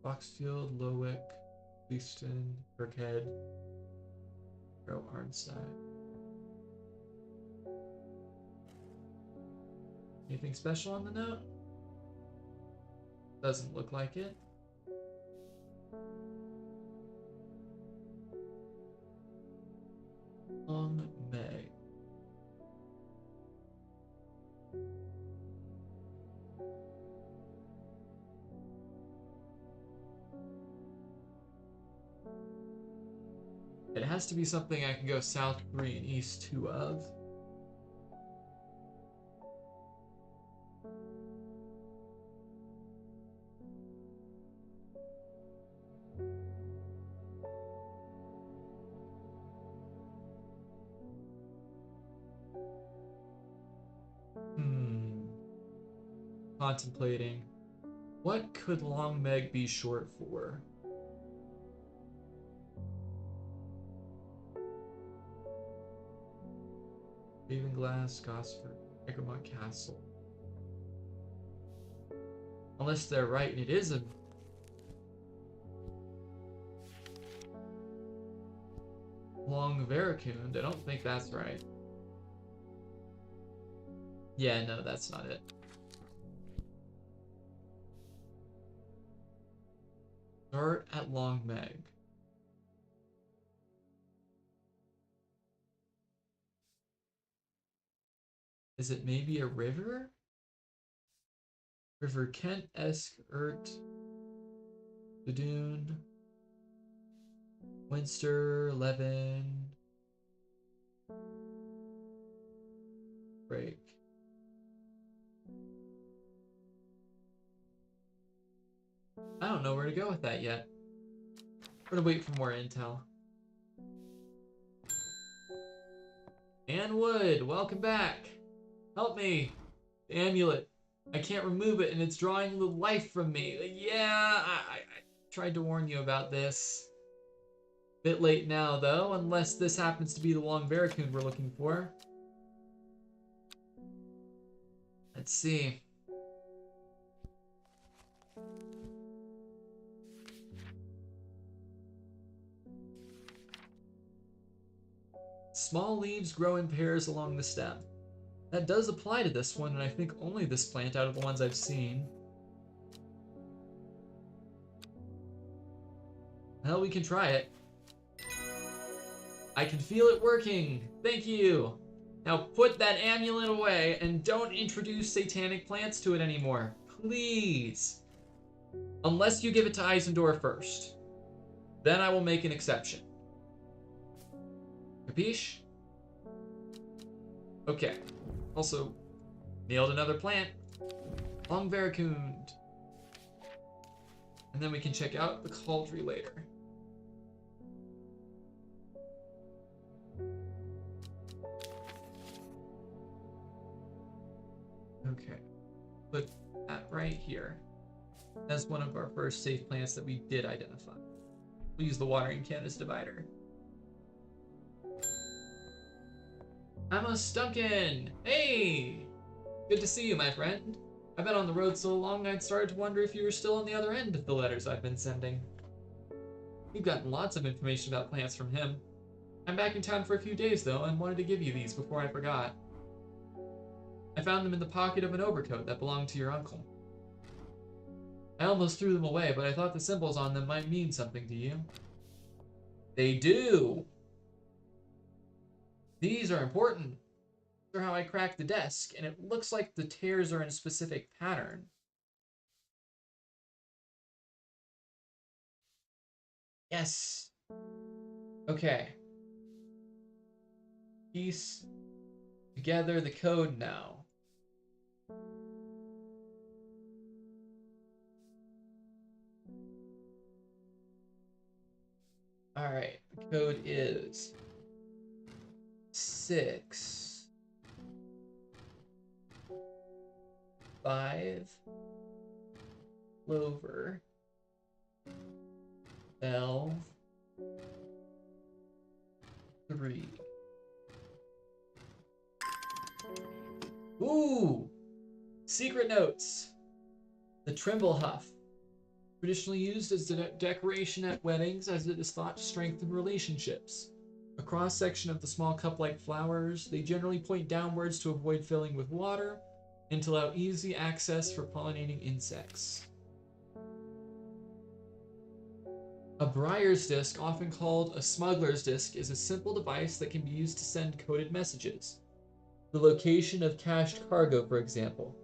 [SPEAKER 1] Boxfield, Lowick, Leaston, Birkhead, Row Arnside. Anything special on the note? Doesn't look like it. Long Meg. has to be something I can go south 3 and east 2 of. Contemplating. What could Long Meg be short for? Ravenglass, Gosford, Kirabot Castle. Unless they're right and it is a Long Veracund. I don't think that's right. Yeah, no, that's not it. Start at Long Meg. Is it maybe a river? River Kent-esque, Urt, Badoon, Winster, Levin, Break. I don't know where to go with that yet. We're gonna wait for more intel. Ann Wood, welcome back. Help me. The amulet. I can't remove it and it's drawing the life from me. Yeah, I tried to warn you about this. Bit late now though, unless this happens to be the Long Veracund we're looking for. Let's see. Small leaves grow in pairs along the stem. That does apply to this one, and I think only this plant out of the ones I've seen. Hell, we can try it. I can feel it working. Thank you. Now put that amulet away and don't introduce satanic plants to it anymore. Please. Unless you give it to Eisendor first. Then I will make an exception. Capiche? Okay. Also, nailed another plant. Long Veracund. And then we can check out the Cauldry later. Okay. Put that right here. That's one of our first safe plants that we did identify. We'll use the watering can as divider. Amos Duncan! Hey! Good to see you, my friend. I've been on the road so long I'd started to wonder if you were still on the other end of the letters I've been sending. We've gotten lots of information about plants from him. I'm back in town for a few days though and wanted to give you these before I forgot. I found them in the pocket of an overcoat that belonged to your uncle. I almost threw them away, but I thought the symbols on them might mean something to you. They do! These are important. These are how I cracked the desk, and it looks like the tears are in a specific pattern. Yes. Okay. Piece together the code now. Alright, the code is 6 5 clover L 3. Ooh! Secret notes. The Trimble Huff. Traditionally used as decoration at weddings, as it is thought to strengthen relationships. A cross-section of the small cup-like flowers, they generally point downwards to avoid filling with water and to allow easy access for pollinating insects. A Briar's Disc, often called a smuggler's disc, is a simple device that can be used to send coded messages. The location of cached cargo, for example.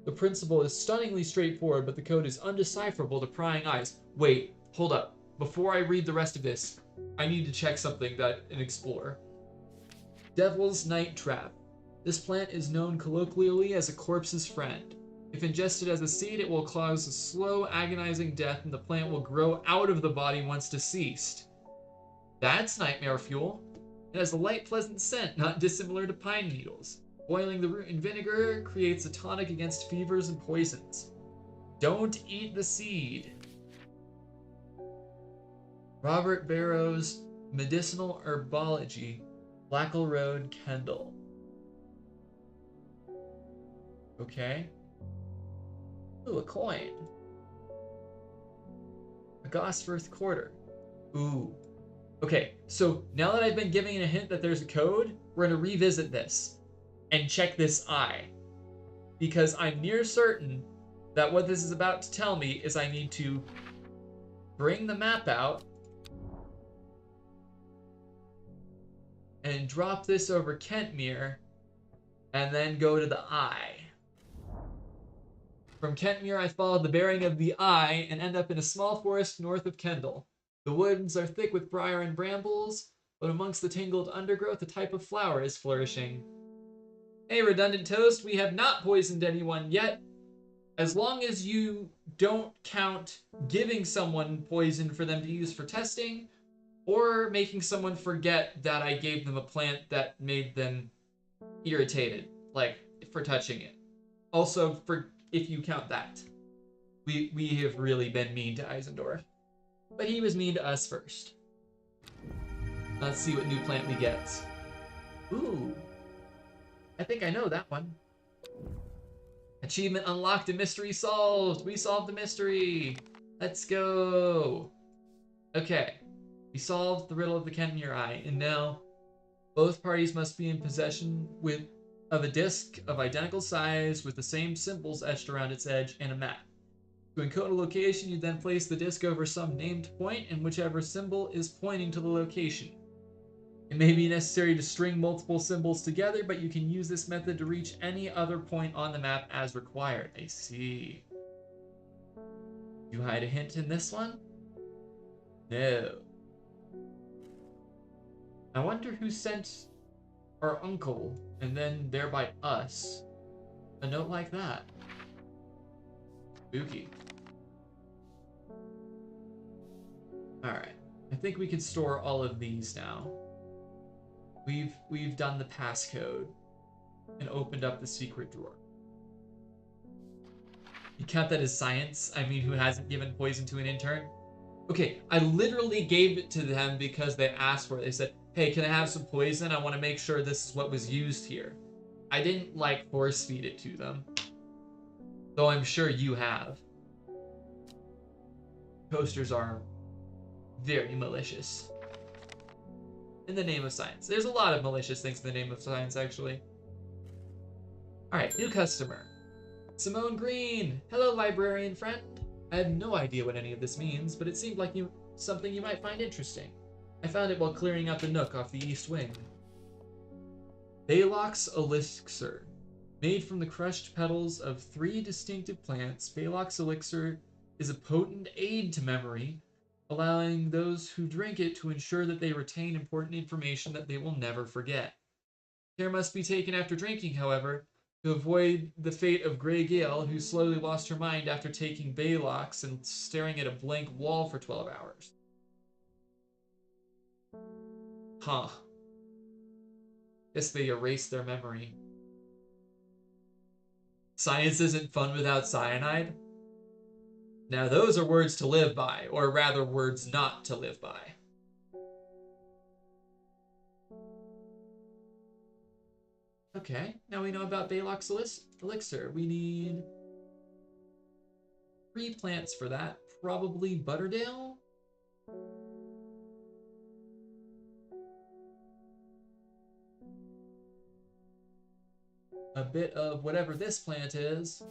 [SPEAKER 1] The principle is stunningly straightforward, but the code is undecipherable to prying eyes. Wait, hold up. Before I read the rest of this, I need to check something and explore. Devil's Night Trap. This plant is known colloquially as a corpse's friend. If ingested as a seed, it will cause a slow, agonizing death, and the plant will grow out of the body once deceased. That's nightmare fuel. It has a light, pleasant scent, not dissimilar to pine needles. Boiling the root in vinegar creates a tonic against fevers and poisons. Don't eat the seed. Robert Barrow's Medicinal Herbology, Blackle Road, Kendall. Okay. Ooh, a coin. A Gosforth quarter. Ooh. Okay, so now that I've been giving a hint that there's a code, we're going to revisit this and check this eye. Because I'm near certain that what this is about to tell me is I need to bring the map out and drop this over Kentmere and then go to the eye. From Kentmere, I followed the bearing of the eye and end up in a small forest north of Kendall. The woods are thick with briar and brambles, but amongst the tangled undergrowth, a type of flower is flourishing. Hey, Redundant Toast, we have not poisoned anyone yet. As long as you don't count giving someone poison for them to use for testing, or making someone forget that I gave them a plant that made them irritated, like for touching it. Also, for if you count that. We have really been mean to Eisendorf. But he was mean to us first. Let's see what new plant we get. Ooh. I think I know that one. Achievement unlocked and mystery solved. We solved the mystery. Let's go. Okay. We solved the riddle of the Kentmere Eye, and now both parties must be in possession of a disc of identical size with the same symbols etched around its edge and a map. To encode a location, you then place the disc over some named point, and whichever symbol is pointing to the location. It may be necessary to string multiple symbols together, but you can use this method to reach any other point on the map as required. I see. You hide a hint in this one? No. I wonder who sent our uncle, and then thereby us, a note like that. Spooky. Alright. I think we can store all of these now. We've done the passcode and opened up the secret drawer. You count that as science? I mean, who hasn't given poison to an intern? Okay, I literally gave it to them because they asked for it. They said, hey, can I have some poison? I want to make sure this is what was used here. I didn't, like, force feed it to them. Though I'm sure you have. Toasters are very malicious. In the name of science. There's a lot of malicious things in the name of science, actually. Alright, new customer. Simone Green. Hello, librarian friend. I have no idea what any of this means, but it seemed like something you might find interesting. I found it while clearing out the nook off the east wing. Baylock's Elixir. Made from the crushed petals of 3 distinctive plants, Baylock's Elixir is a potent aid to memory, allowing those who drink it to ensure that they retain important information that they will never forget. Care must be taken after drinking, however, to avoid the fate of Grey Gale, who slowly lost her mind after taking Baylock's and staring at a blank wall for 12 hours. Huh. Guess they erased their memory. Science isn't fun without cyanide? Now those are words to live by, or rather words not to live by. Okay, now we know about Baylock's Elixir. We need 3 plants for that. Probably Butterdale? A bit of whatever this plant is.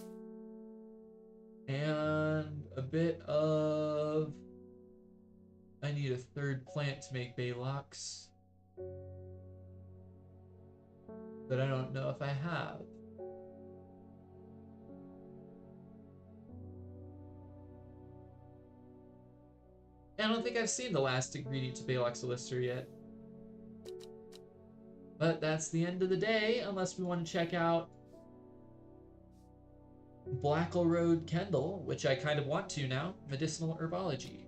[SPEAKER 1] And a bit of... I need a 3rd plant to make Baylock's. But I don't know if I have. I don't think I've seen the last ingredient to Balok's Elixir yet. But that's the end of the day, unless we want to check out Blackle Road Kendall, which I kind of want to now. Medicinal Herbology.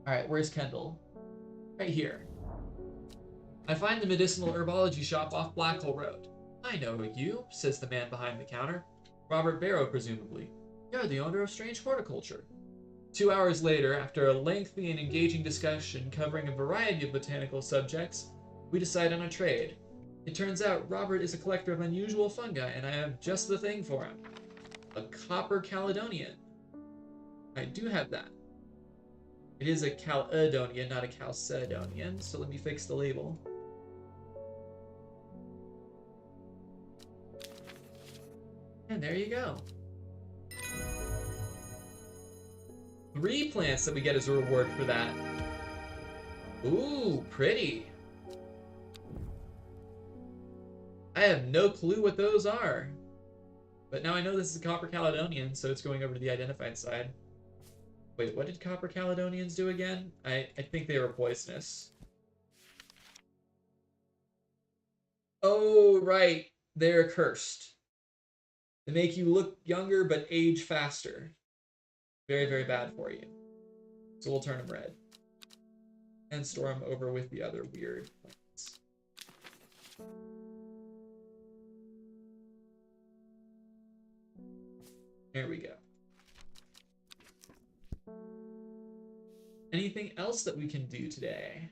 [SPEAKER 1] Alright, where's Kendall? Right here. I find the Medicinal Herbology shop off Blackle Road. I know you, says the man behind the counter. Robert Barrow, presumably. You're the owner of Strange Horticulture. 2 hours later, after a lengthy and engaging discussion covering a variety of botanical subjects, we decide on a trade. It turns out Robert is a collector of unusual fungi, and I have just the thing for him. A copper Caledonian. I do have that. It is a Caledonian, not a Chalcedonian, so let me fix the label. And there you go. 3 plants that we get as a reward for that. Ooh, pretty. I have no clue what those are. But now I know this is a Copper Caledonian, so it's going over to the identified side. Wait, what did Copper Caledonians do again? I think they were poisonous. Oh, right. They're cursed. They make you look younger but age faster. Very, very bad for you. So we'll turn them red. And store them over with the other weird plants. There we go. Anything else that we can do today?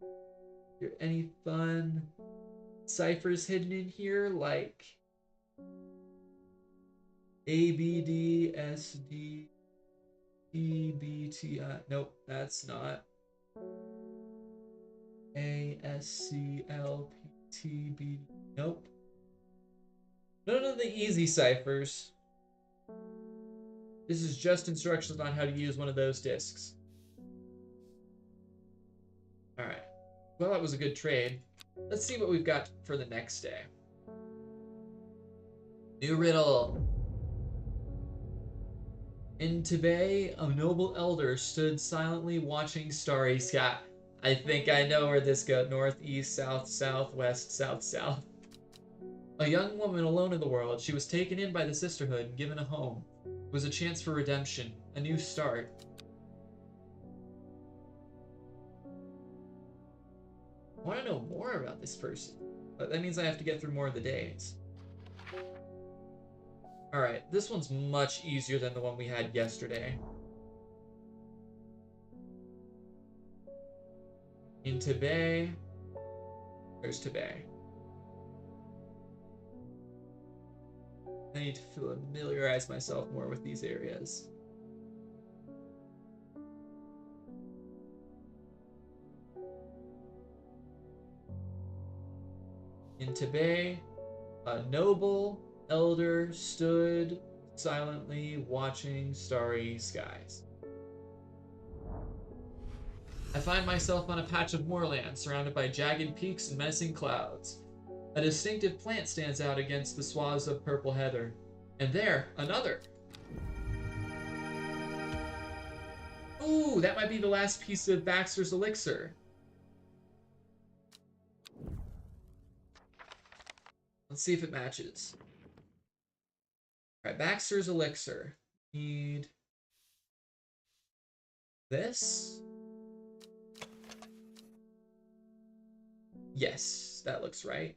[SPEAKER 1] Are there any fun ciphers hidden in here, like A, B, D, S, D, E, B, T, I? Nope, that's not. A, S, C, L, P, T, B, nope. None of the easy ciphers. This is just instructions on how to use one of those discs. Alright. Well, that was a good trade. Let's see what we've got for the next day. New riddle. In Tibet, a noble elder stood silently watching starry sky. I think I know where this goes. North, east, south, south, west, south, south. A young woman alone in the world, she was taken in by the sisterhood and given a home. It was a chance for redemption, a new start. I want to know more about this person, but that means I have to get through more of the days. Alright, this one's much easier than the one we had yesterday. In Tibet, there's Tibet. I need to familiarize myself more with these areas. In Tibet, a noble elder stood silently watching starry skies. I find myself on a patch of moorland surrounded by jagged peaks and menacing clouds. A distinctive plant stands out against the swaths of purple heather. And there, another. Ooh, that might be the last piece of Baxter's elixir. Let's see if it matches. Alright, Baxter's elixir. Need this. Yes, that looks right.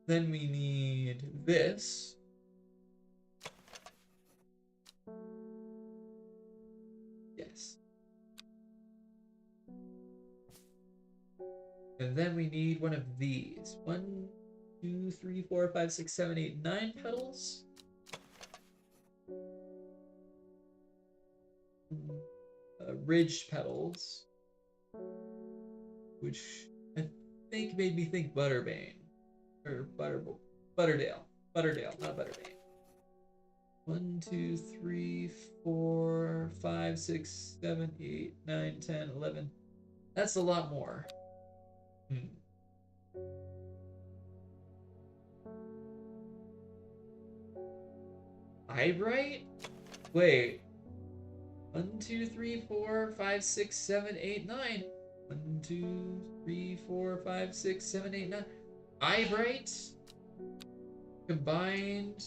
[SPEAKER 1] Then we need this. Yes. And then we need one of these. 1, 2, 3, 4, 5, 6, 7, 8, 9 petals. Ridged petals. Which I think made me think Butterbane. Or Butterdale, not Butterbane. 1, 2, 3, 4, 5, 6, 7, 8, 9, 10, 11. That's a lot more. Eyebright? Wait. 1, 2, 3, 4, 5, 6, 7, 8, 9. 1, 2, 3, 4, 5, 6, 7, 8, 9. Eyebright combined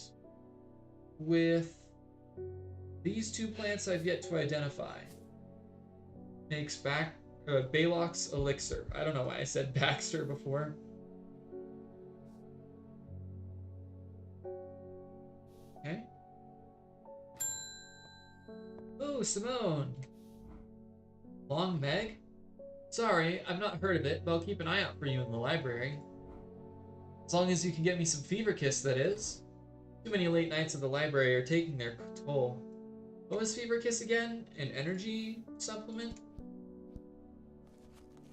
[SPEAKER 1] with these two plants I've yet to identify makes Balok's elixir. I don't know why I said Baxter before. Okay. Oh, Simone. Long Meg? Sorry, I've not heard of it, but I'll keep an eye out for you in the library. As long as you can get me some Fever Kiss, that is. Too many late nights at the library are taking their toll. What was Fever Kiss again? An energy supplement?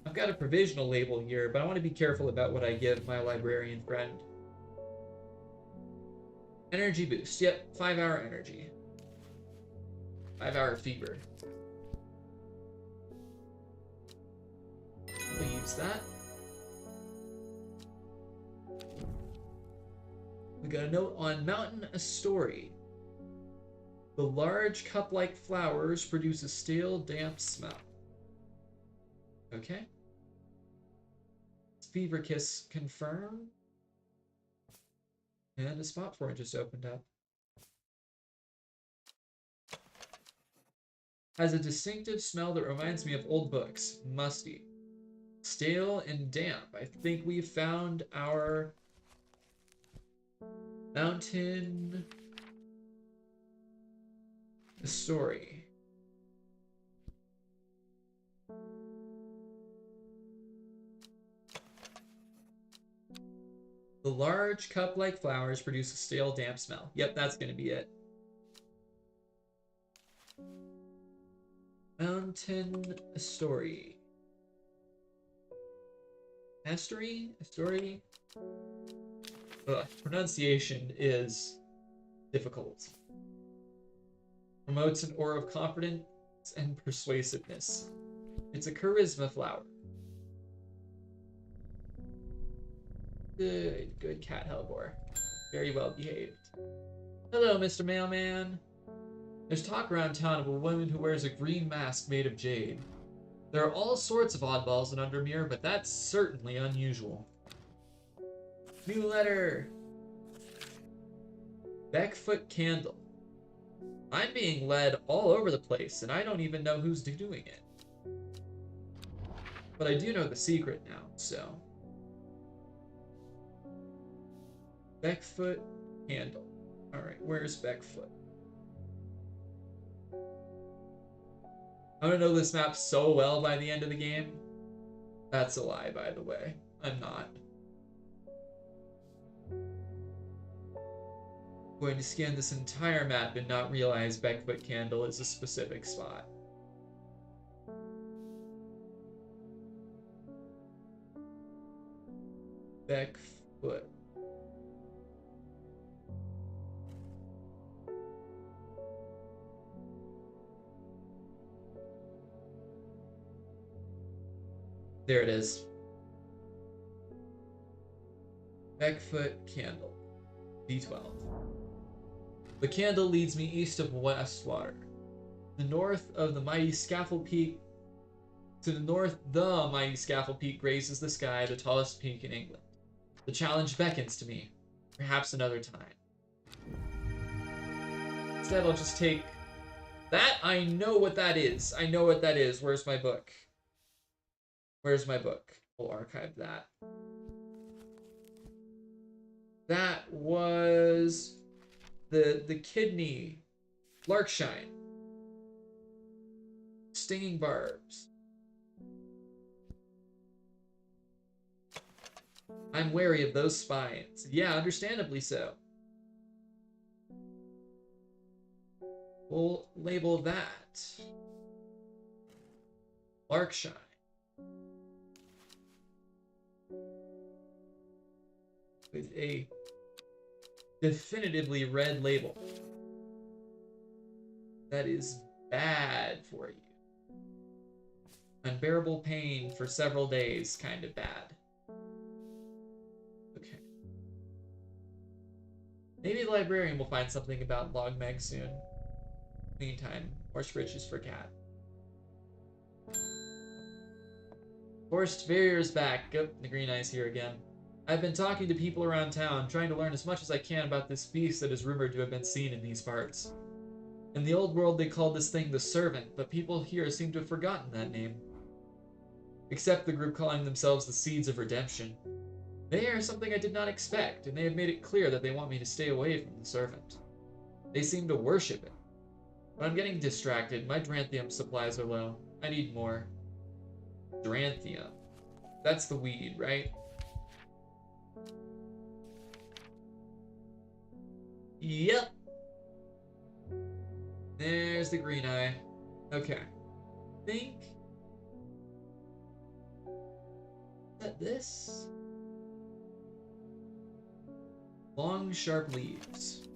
[SPEAKER 1] I've got a provisional label here, but I want to be careful about what I give my librarian friend. Energy boost. Yep, 5-hour energy. 5-hour fever. We'll use that. We got a note on Mountain Astory. The large cup-like flowers produce a stale, damp smell. Okay. Fever Kiss confirmed. And a spot for it just opened up. Has a distinctive smell that reminds me of old books. Musty. Stale and damp. I think we found our Mountain Story. The large cup-like flowers produce a stale, damp smell. Yep, that's going to be it. Mountain Story. Astory? Pronunciation is difficult. Promotes an aura of confidence and persuasiveness. It's a charisma flower. Good cat, Hellbore. Very well behaved. Hello, Mr. Mailman. There's talk around town of a woman who wears a green mask made of jade. There are all sorts of oddballs in Undermere, but that's certainly unusual. New letter. Beckfoot Candle. I'm being led all over the place, and I don't even know who's doing it. But I do know the secret now, so... Beckfoot Candle. Alright, where's Beckfoot? I'm gonna know this map so well by the end of the game. That's a lie, by the way. I'm not. I'm going to scan this entire map and not realize Beckfoot Candle is a specific spot. Beckfoot. There it is. Beckfoot Candle. D12. The candle leads me east of Westwater. The north of the mighty Scaffold Peak. To the north, the mighty Scaffold Peak grazes the sky, the tallest peak in England. The challenge beckons to me. Perhaps another time. Instead, I'll just take that. I know what that is. I know what that is. Where's my book? Where's my book? We'll archive that. That was the kidney. Larkshine. Stinging barbs. I'm wary of those spines. Yeah, understandably so. We'll label that Larkshine. With a definitively red label. That is bad for you. Unbearable pain for several days, kind of bad. Okay. Maybe the librarian will find something about Log Meg soon. Meantime, horse riches for cat. Forced Farrier's back. Oh, the green eye's here again. I've been talking to people around town, trying to learn as much as I can about this beast that is rumored to have been seen in these parts. In the old world, they called this thing the Servant, but people here seem to have forgotten that name. Except the group calling themselves the Seeds of Redemption. They are something I did not expect, and they have made it clear that they want me to stay away from the Servant. They seem to worship it. But I'm getting distracted. My Dranthium supplies are low. I need more. Dranthium. That's the weed, right? Yep. There's the green eye. Okay. Think. Is that this? Long, sharp leaves.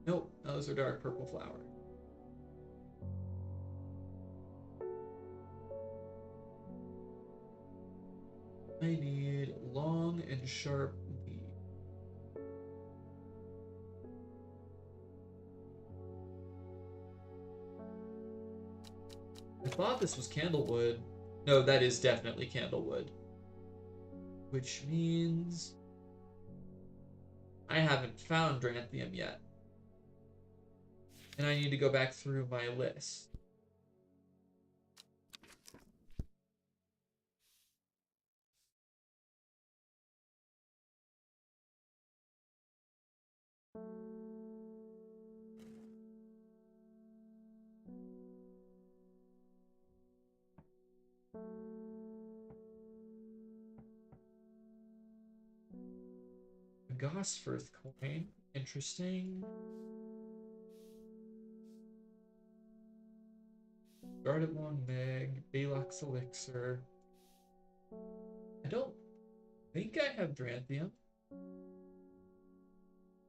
[SPEAKER 1] Nope, those are dark purple flower. I need long and sharp leaves. I thought this was candlewood. No, that is definitely candlewood. Which means I haven't found Dranthium yet. And I need to go back through my list. A Gosforth coin. Interesting. Guarded Long Meg, Balok's Elixir. I don't think I have Dranthium.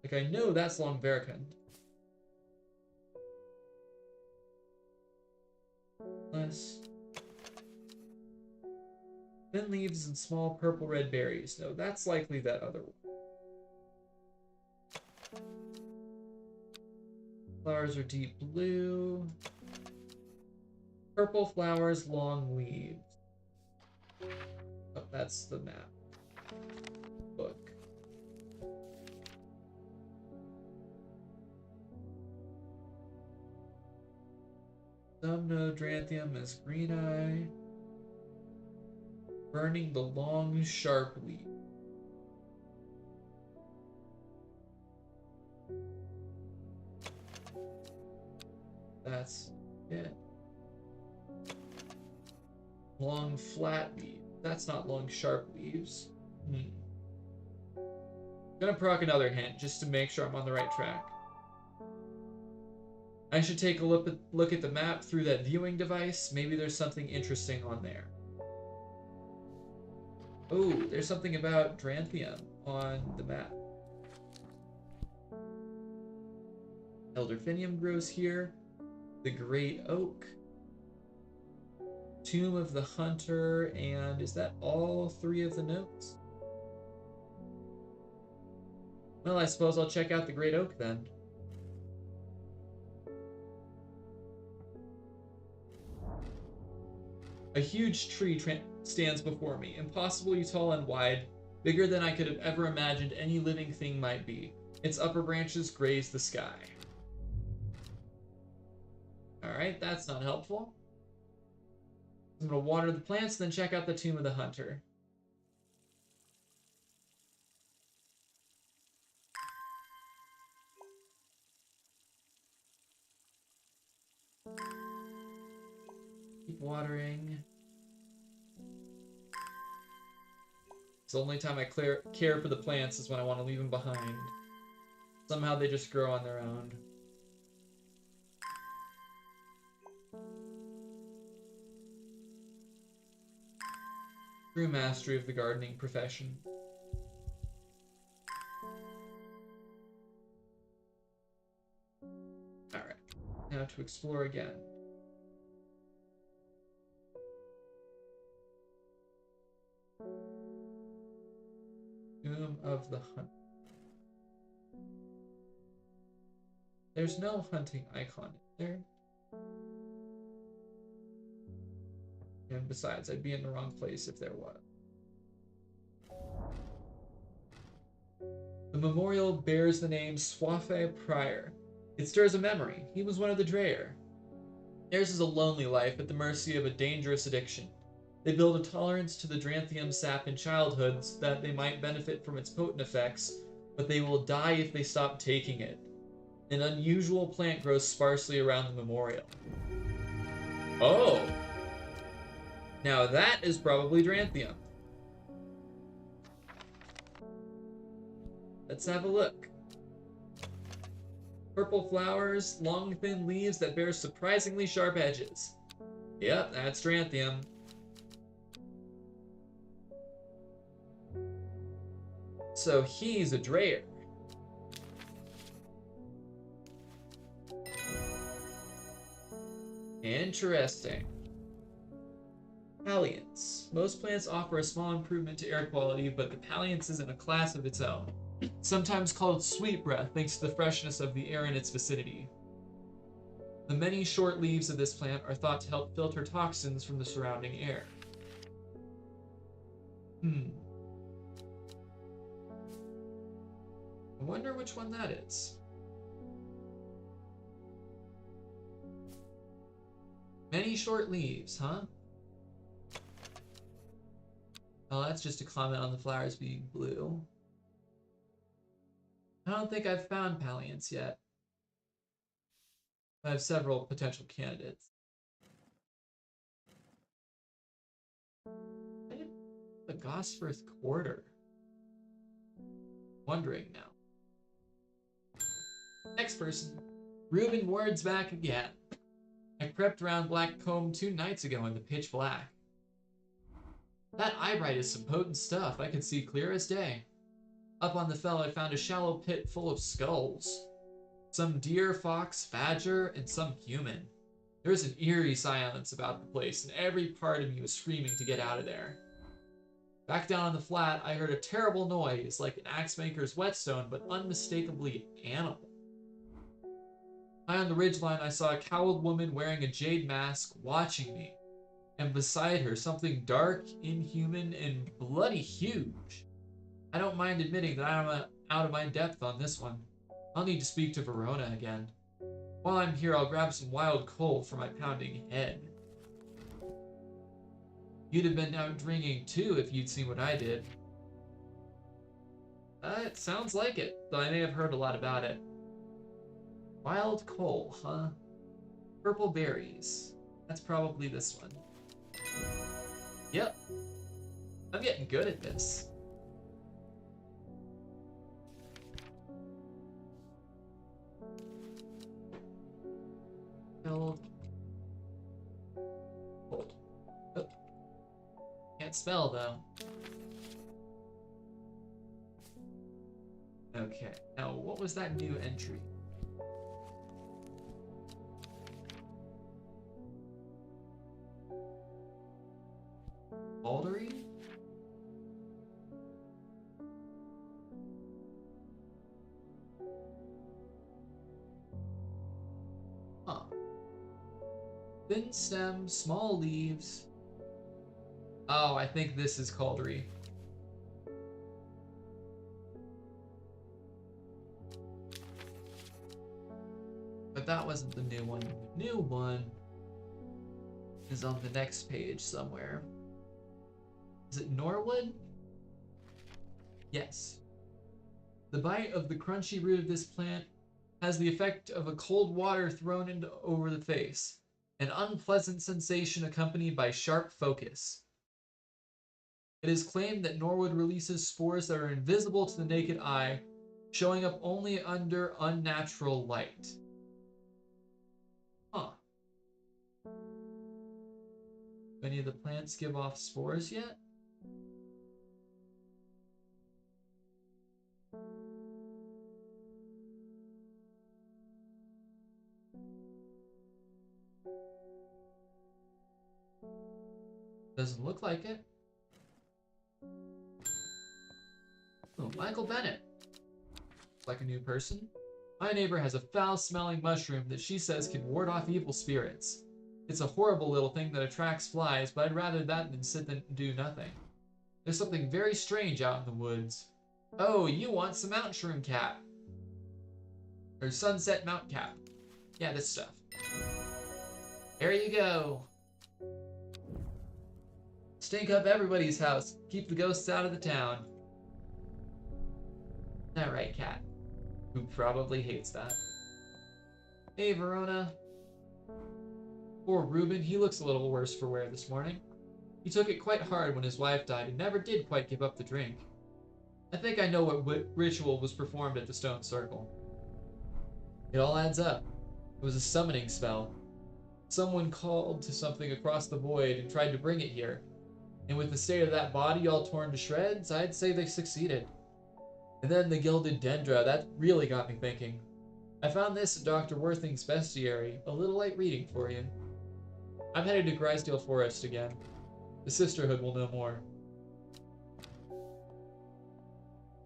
[SPEAKER 1] Like, I know that's Long Verkund. Unless... Thin leaves and small purple-red berries. No, that's likely that other one. Flowers are deep blue. Purple flowers, long leaves. Oh, that's the map. Book. Some know Dranthium as green eye. Burning the long, sharp leaf. That's it. Long, flat leaves. That's not long, sharp leaves. I'm gonna proc another hint just to make sure I'm on the right track. I should take a look at the map through that viewing device. Maybe there's something interesting on there. Oh, there's something about Dranthium on the map. Elderfinium grows here. The Great Oak. Tomb of the Hunter, and is that all three of the notes? Well, I suppose I'll check out the Great Oak then. A huge tree stands before me, impossibly tall and wide, bigger than I could have ever imagined any living thing might be. Its upper branches graze the sky. Alright, that's not helpful. I'm going to water the plants, then check out the Tomb of the Hunter. Keep watering. It's the only time I care for the plants is when I want to leave them behind. Somehow they just grow on their own. True mastery of the gardening profession. Alright, now to explore again. Tomb of the Hunt. There's no hunting icon there. And besides, I'd be in the wrong place if there was. The memorial bears the name Swafe Prior. It stirs a memory. He was one of the Dreyer. Theirs is a lonely life at the mercy of a dangerous addiction. They build a tolerance to the Dranthium sap in childhood so that they might benefit from its potent effects, but they will die if they stop taking it. An unusual plant grows sparsely around the memorial. Oh! Now that is probably Dranthium. Let's have a look. Purple flowers, long thin leaves that bear surprisingly sharp edges. Yep, that's Dranthium. So he's a Dreyer. Interesting. Palliance. Most plants offer a small improvement to air quality, but the Palliance is in a class of its own. Sometimes called sweet breath thanks to the freshness of the air in its vicinity. The many short leaves of this plant are thought to help filter toxins from the surrounding air. I wonder which one that is. Many short leaves, huh? Oh, that's just a comment on the flowers being blue. I don't think I've found Palliance yet. I have several potential candidates. The Gosforth Quarter. Wondering now. Next person. Reuben Ward's back again. I crept around Black Comb 2 nights ago in the pitch black. That eyebright is some potent stuff. I could see clear as day. Up on the fell, I found a shallow pit full of skulls. Some deer, fox, badger, and some human. There was an eerie silence about the place, and every part of me was screaming to get out of there. Back down on the flat, I heard a terrible noise, like an axe maker's whetstone, but unmistakably animal. High on the ridgeline, I saw a cowled woman wearing a jade mask watching me, and beside her, something dark, inhuman, and bloody huge. I don't mind admitting that I'm out of my depth on this one. I'll need to speak to Verona again. While I'm here, I'll grab some wild coal for my pounding head. You'd have been out drinking too if you'd seen what I did. It sounds like it, though I may have heard a lot about it. Wild coal, huh? Purple berries. That's probably this one. Yep. I'm getting good at this. Hold. Oh. Can't spell though. Okay, now what was that new entry? Baldery? Huh. Thin stem, small leaves. Oh, I think this is Caldery. But that wasn't the new one. The new one is on the next page somewhere. Is it Norwood? Yes. The bite of the crunchy root of this plant has the effect of a cold water thrown over the face. An unpleasant sensation accompanied by sharp focus. It is claimed that Norwood releases spores that are invisible to the naked eye, showing up only under unnatural light. Huh. Do any of the plants give off spores yet? Doesn't look like it. Oh, Michael Bennett. Looks like a new person. My neighbor has a foul-smelling mushroom that she says can ward off evil spirits. It's a horrible little thing that attracts flies, but I'd rather that than sit and do nothing. There's something very strange out in the woods. Oh, you want some mountain shroom cap. Or sunset mount cap. Yeah, this stuff. There you go. Stink up everybody's house. Keep the ghosts out of the town. That right, cat? Who probably hates that. Hey, Verona. Poor Reuben, he looks a little worse for wear this morning. He took it quite hard when his wife died and never did quite give up the drink. I think I know what ritual was performed at the stone circle. It all adds up. It was a summoning spell. Someone called to something across the void and tried to bring it here. And with the state of that body all torn to shreds, I'd say they succeeded. And then the gilded dendra, that really got me thinking. I found this at Dr. Worthing's bestiary, a little light reading for you. I'm headed to Grisdale Forest again. The Sisterhood will know more.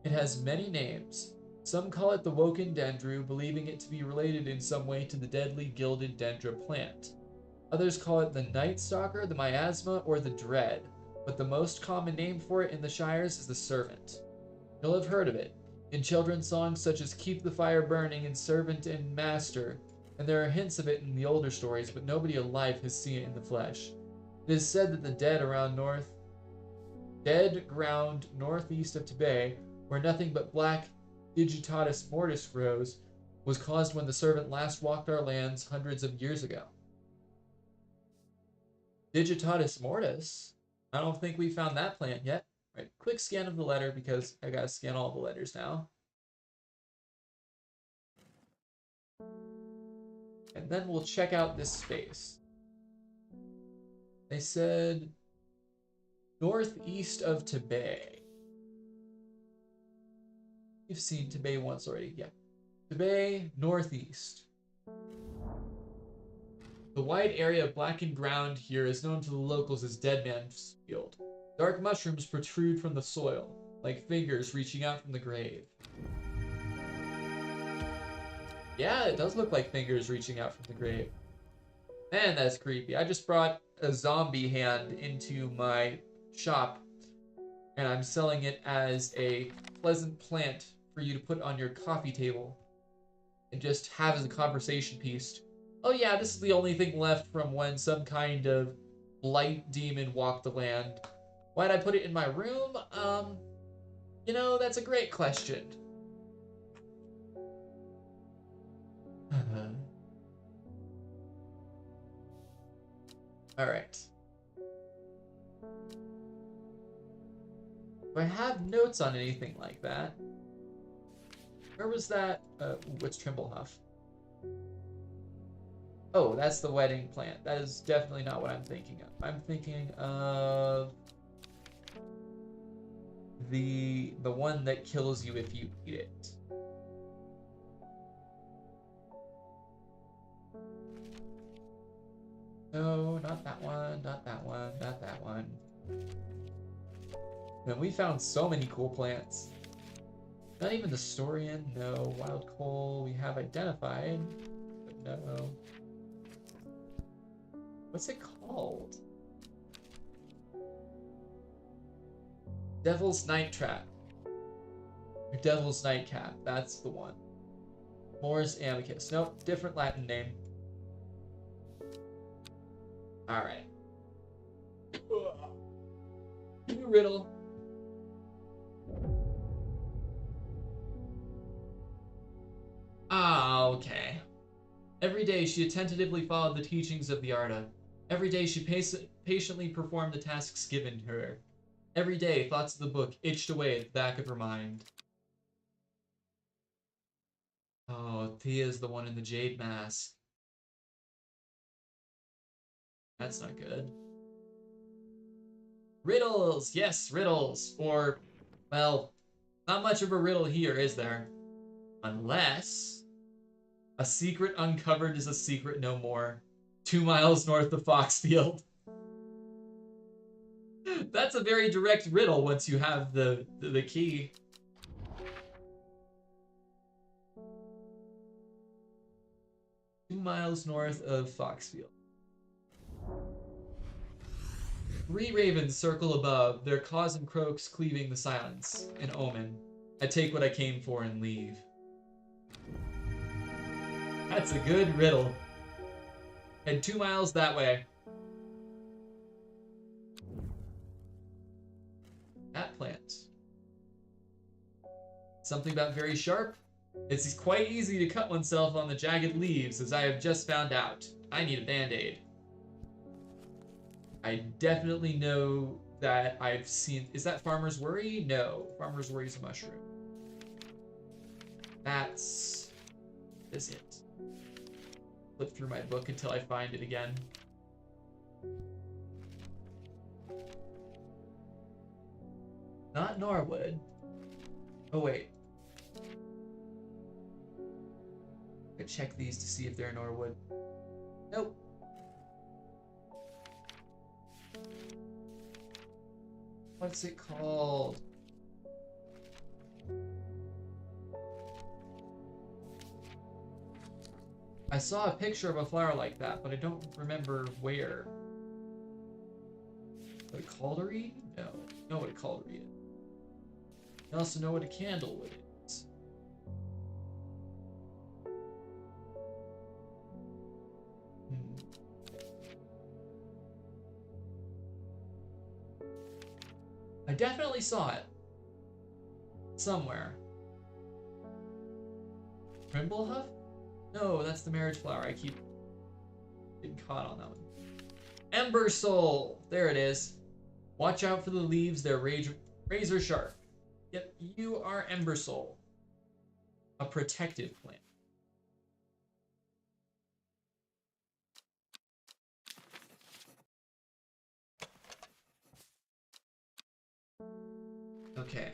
[SPEAKER 1] It has many names. Some call it the Woken Dendru, believing it to be related in some way to the deadly gilded dendra plant. Others call it the Night Stalker, the Miasma, or the Dread, but the most common name for it in the Shires is the Servant. You'll have heard of it, in children's songs such as Keep the Fire Burning and Servant and Master, and there are hints of it in the older stories, but nobody alive has seen it in the flesh. It is said that the dead ground northeast of Tibet, where nothing but black Digitatus mortis grows, was caused when the servant last walked our lands hundreds of years ago. Digitatus mortis? I don't think we found that plant yet. Right, quick scan of the letter because I gotta scan all the letters now. And then we'll check out this space. They said northeast of Tibet. You've seen Tibet once already. Yeah. Tibet, northeast. The wide area of blackened ground here is known to the locals as Dead Man's Field. Dark mushrooms protrude from the soil, like fingers reaching out from the grave. Yeah, it does look like fingers reaching out from the grave. Man, that's creepy. I just brought a zombie hand into my shop, and I'm selling it as a pleasant plant for you to put on your coffee table and just have as a conversation piece. Oh yeah, this is the only thing left from when some kind of blight demon walked the land. Why'd I put it in my room? You know, that's a great question. Alright. Do I have notes on anything like that? Where was that? What's Trimblehuff? Oh, that's the wedding plant. That is definitely not what I'm thinking of. I'm thinking of the one that kills you if you eat it. No, not that one, not that one, not that one. Man, we found so many cool plants. Not even the Storian, no. Wild coal we have identified, but no. What's it called? Devil's Night Trap. Or Devil's Nightcap, that's the one. Morris Amicus. Nope, different Latin name. Alright. New riddle. Ah, okay. Every day she attentively followed the teachings of the Arda. Every day she patiently performed the tasks given to her. Every day thoughts of the book itched away at the back of her mind. Oh, Thea's the one in the jade mask. That's not good. Riddles! Yes, riddles! Or, well, not much of a riddle here, is there? Unless a secret uncovered is a secret no more. 2 miles north of Foxfield. That's a very direct riddle once you have the key. 2 miles north of Foxfield. 3 ravens circle above, their caws and croaks cleaving the silence. An omen. I take what I came for and leave. That's a good riddle. Head 2 miles that way. That plant. Something about very sharp? It's quite easy to cut oneself on the jagged leaves, as I have just found out. I need a band-aid. I definitely know that I've seen... Is that Farmer's Worry? No. Farmer's Worry is a mushroom. That's it. Flip through my book until I find it again. Not Norwood. Oh, wait. I check these to see if they're Norwood. Nope. What's it called? I saw a picture of a flower like that, but I don't remember where. What a caldery? No. I know what a caldery is. I also know what a candlewood is. I definitely saw it. Somewhere. Rimblehuff? No, that's the marriage flower. I keep getting caught on that one. Ember Soul! There it is. Watch out for the leaves. They're razor sharp. Yep, you are Ember Soul. A protective plant. Okay.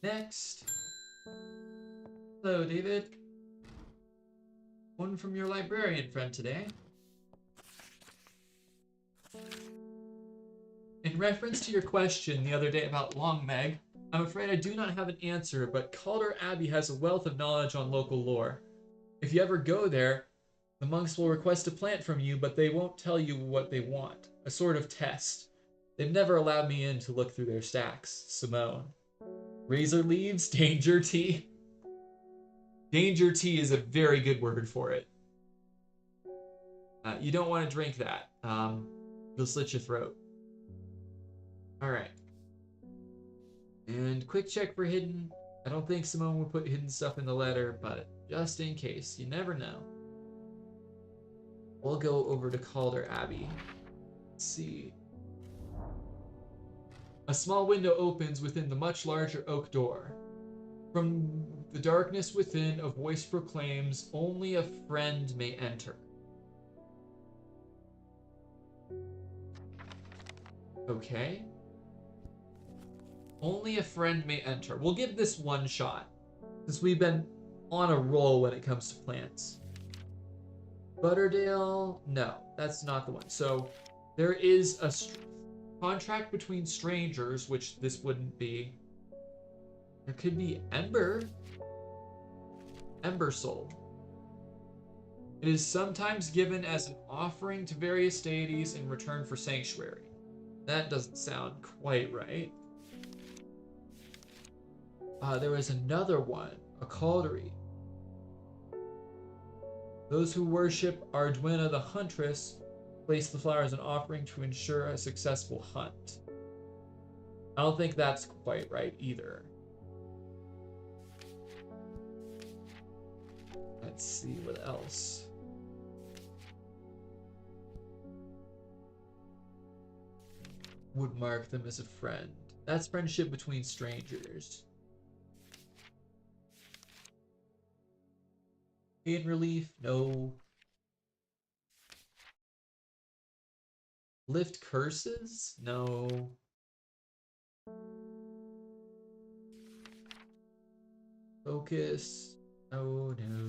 [SPEAKER 1] Next. Hello, David. One from your librarian friend today. In reference to your question the other day about Longmeg, I'm afraid I do not have an answer, but Calder Abbey has a wealth of knowledge on local lore. If you ever go there, the monks will request a plant from you, but they won't tell you what they want. A sort of test. They've never allowed me in to look through their stacks. Simone. Razor leaves? Danger tea? Danger tea is a very good word for it. You don't want to drink that. You'll slit your throat. Alright. And quick check for hidden. I don't think Simone would put hidden stuff in the letter, but just in case. You never know. We'll go over to Calder Abbey. Let's see. A small window opens within the much larger oak door. From the darkness within, a voice proclaims, "Only a friend may enter." Okay. Only a friend may enter. We'll give this one shot, since we've been on a roll when it comes to plants. Butterdale? No, that's not the one. So there is a contract between strangers, which this wouldn't be. There could be Ember Soul. It is sometimes given as an offering to various deities in return for sanctuary. That doesn't sound quite right. There was another one, a caldery. Those who worship Arduina the Huntress place the flower as an offering to ensure a successful hunt. I don't think that's quite right either. Let's see what else. Would mark them as a friend. That's friendship between strangers. Pain relief? No. Lift curses? No. Focus? Oh no.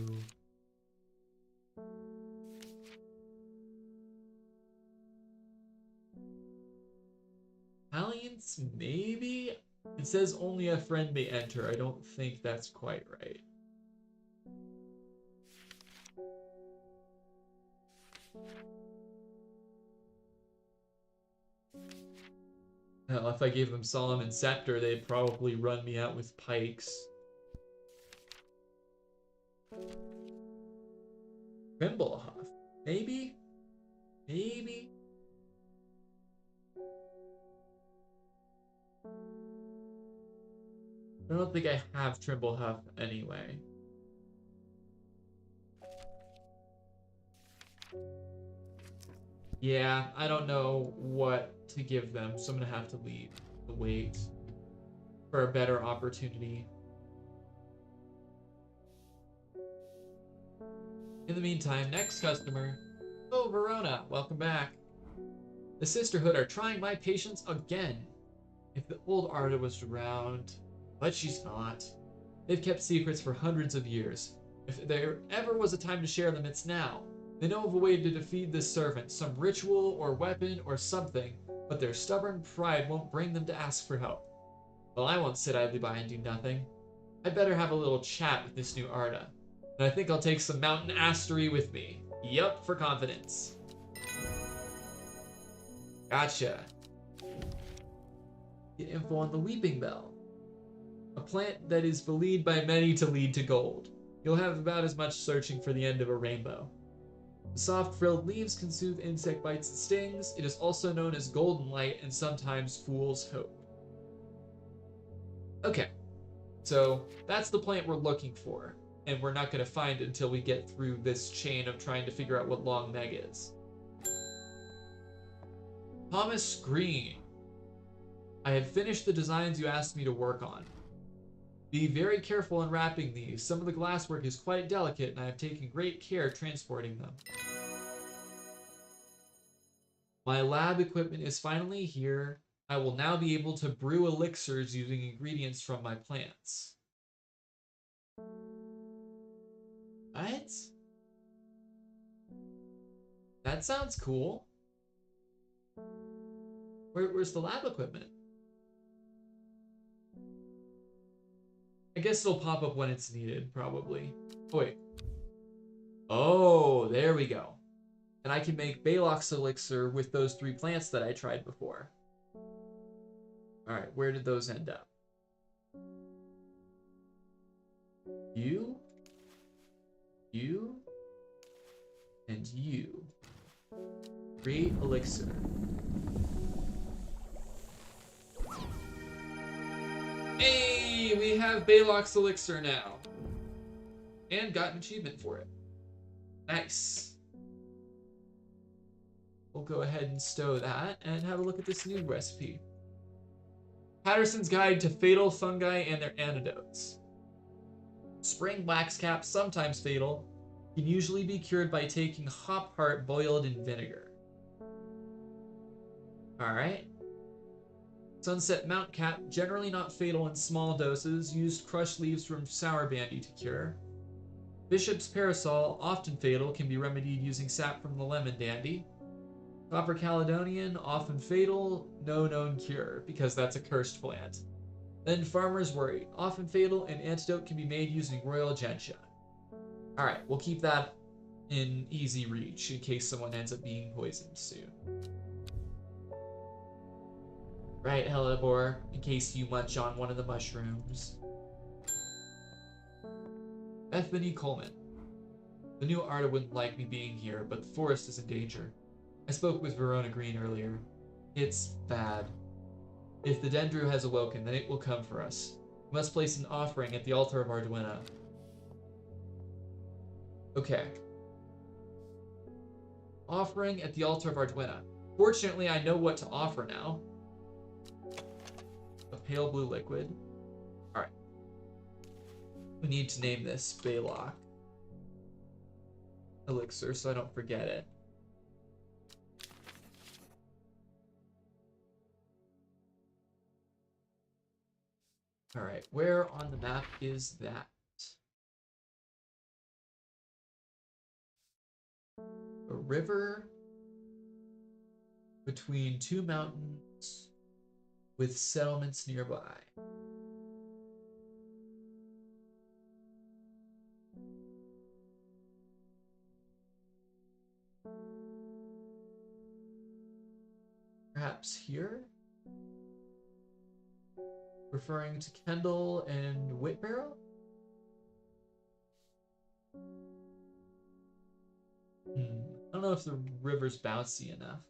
[SPEAKER 1] Alliance? Maybe? It says only a friend may enter. I don't think that's quite right. Hell, if I gave them Solomon Scepter, they'd probably run me out with pikes. Trimblehuff. Maybe? Maybe? I don't think I have Trimblehuff anyway. Yeah, I don't know what to give them, so I'm gonna have to leave the wait for a better opportunity. In the meantime, next customer. Oh, Verona, welcome back. The Sisterhood are trying my patience again. If the old Arda was around, but she's not. They've kept secrets for hundreds of years. If there ever was a time to share them, it's now. They know of a way to defeat this servant, some ritual or weapon or something, but their stubborn pride won't bring them to ask for help. Well, I won't sit idly by and do nothing. I'd better have a little chat with this new Arda. And I think I'll take some mountain astery with me. Yup, for confidence. Gotcha. Get info on the Weeping Bell. A plant that is believed by many to lead to gold. You'll have about as much searching for the end of a rainbow. The soft frilled leaves can soothe insect bites and stings. It is also known as golden light and sometimes fool's hope. Okay, so that's the plant we're looking for, and we're not going to find it until we get through this chain of trying to figure out what long neck is. Thomas Green. I have finished the designs you asked me to work on. Be very careful in wrapping these. Some of the glasswork is quite delicate, and I have taken great care transporting them. My lab equipment is finally here. I will now be able to brew elixirs using ingredients from my plants. What? That sounds cool. Where's the lab equipment? I guess it'll pop up when it's needed, probably. Oh, wait. Oh, there we go. And I can make Balok's elixir with those 3 plants that I tried before. Alright, where did those end up? You, and you. Create elixir. Hey, we have Balok's elixir now. And got an achievement for it. Nice. We'll go ahead and stow that and have a look at this new recipe. Patterson's Guide to Fatal Fungi and Their Antidotes. Spring waxcap, sometimes fatal, can usually be cured by taking hop heart boiled in vinegar. Alright. Sunset Mount Cap, generally not fatal in small doses, used crushed leaves from sour bandy to cure. Bishop's Parasol, often fatal, can be remedied using sap from the lemon dandy. Copper Caledonian, often fatal, no known cure, because that's a cursed plant. Then Farmer's Worry, often fatal, and antidote can be made using Royal Gentian. Alright, we'll keep that in easy reach in case someone ends up being poisoned soon. Right, Hellebore, in case you munch on one of the mushrooms. Bethany Coleman. The new Arda wouldn't like me being here, but the forest is in danger. I spoke with Verona Green earlier. It's bad. If the Dendru has awoken, then it will come for us. We must place an offering at the altar of Arduina. Okay. Offering at the altar of Arduina. Fortunately, I know what to offer now. A pale blue liquid. Alright. We need to name this Balok Elixir so I don't forget it. Alright, where on the map is that? A river between 2 mountains with settlements nearby. Perhaps here? Referring to Kendall and Whitbarrow? I don't know if the river's bouncy enough.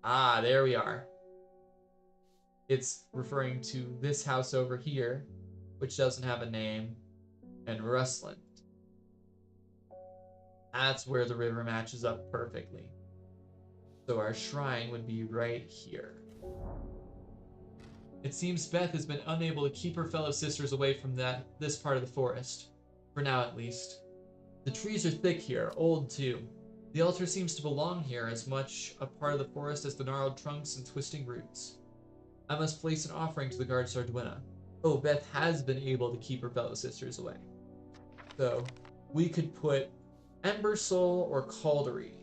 [SPEAKER 1] Ah, there we are. It's referring to this house over here, which doesn't have a name, and Rustland. That's where the river matches up perfectly. So our shrine would be right here. It seems Beth has been unable to keep her fellow sisters away from this part of the forest. For now, at least. The trees are thick here, old too. The altar seems to belong here, as much a part of the forest as the gnarled trunks and twisting roots. I must place an offering to the guard Sarduina. Oh, Beth has been able to keep her fellow sisters away. So, we could put Ember Soul or Caldery.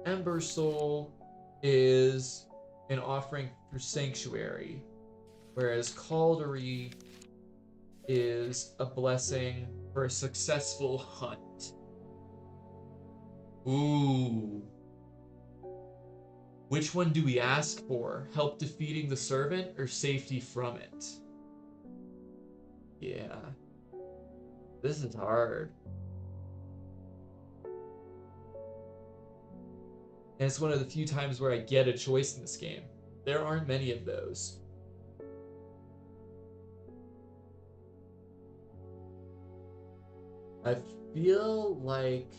[SPEAKER 1] Ember Soul is an offering for Sanctuary, whereas Caldery is a blessing for a successful hunt. Ooh. Which one do we ask for? Help defeating the servant or safety from it? Yeah. This is hard. And it's one of the few times where I get a choice in this game. There aren't many of those. I feel like...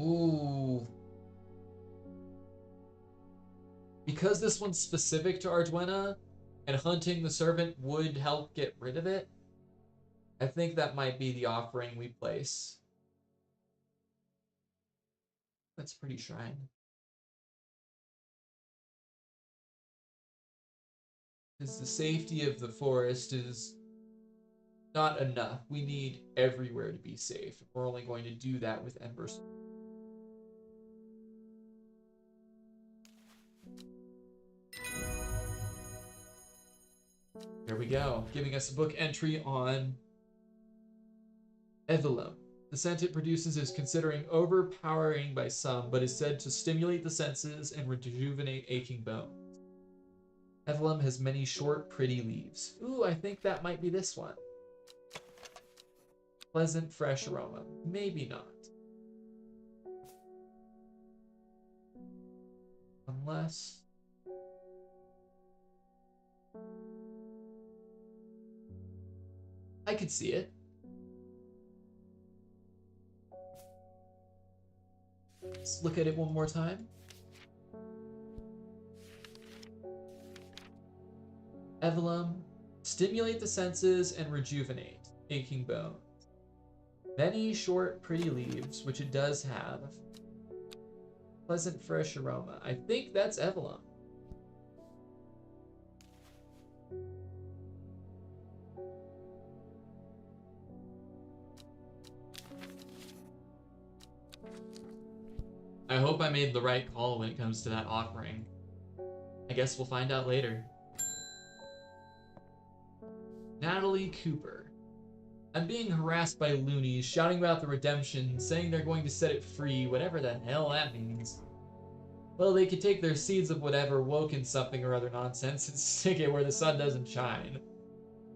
[SPEAKER 1] Ooh. Because this one's specific to Arduina, and hunting the servant would help get rid of it, I think that might be the offering we place. That's pretty shrine. Because the safety of the forest is not enough. We need everywhere to be safe. We're only going to do that with Ember Soul. There we go, giving us a book entry on Evelum. The scent it produces is considering overpowering by some, but is said to stimulate the senses and rejuvenate aching bones. Evelum has many short, pretty leaves. Ooh, I think that might be this one. Pleasant, fresh aroma. Maybe not. Unless... I could see it. Let's look at it one more time. Evelum, stimulate the senses and rejuvenate aching bones. Many short, pretty leaves, which it does have. Pleasant, fresh aroma. I think that's Evelum. I hope I made the right call when it comes to that offering. I guess we'll find out later. Natalie Cooper. I'm being harassed by loonies, shouting about the redemption, saying they're going to set it free, whatever the hell that means. Well, they could take their seeds of whatever woken something or other nonsense and stick it where the sun doesn't shine.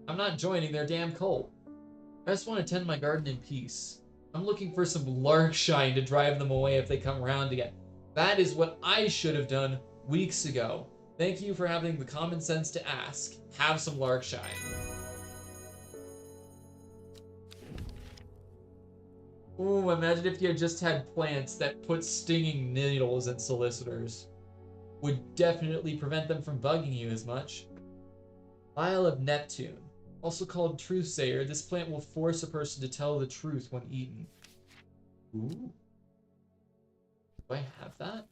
[SPEAKER 1] I'm not joining their damn cult. I just want to tend my garden in peace. I'm looking for some lurk shine to drive them away if they come around again. That is what I should have done weeks ago. Thank you for having the common sense to ask. Have some lurk shine. Ooh, imagine if you had just had plants that put stinging needles in solicitors. Would definitely prevent them from bugging you as much. Vial of Neptune. Also called Truthsayer, this plant will force a person to tell the truth when eaten. Ooh. Do I have that?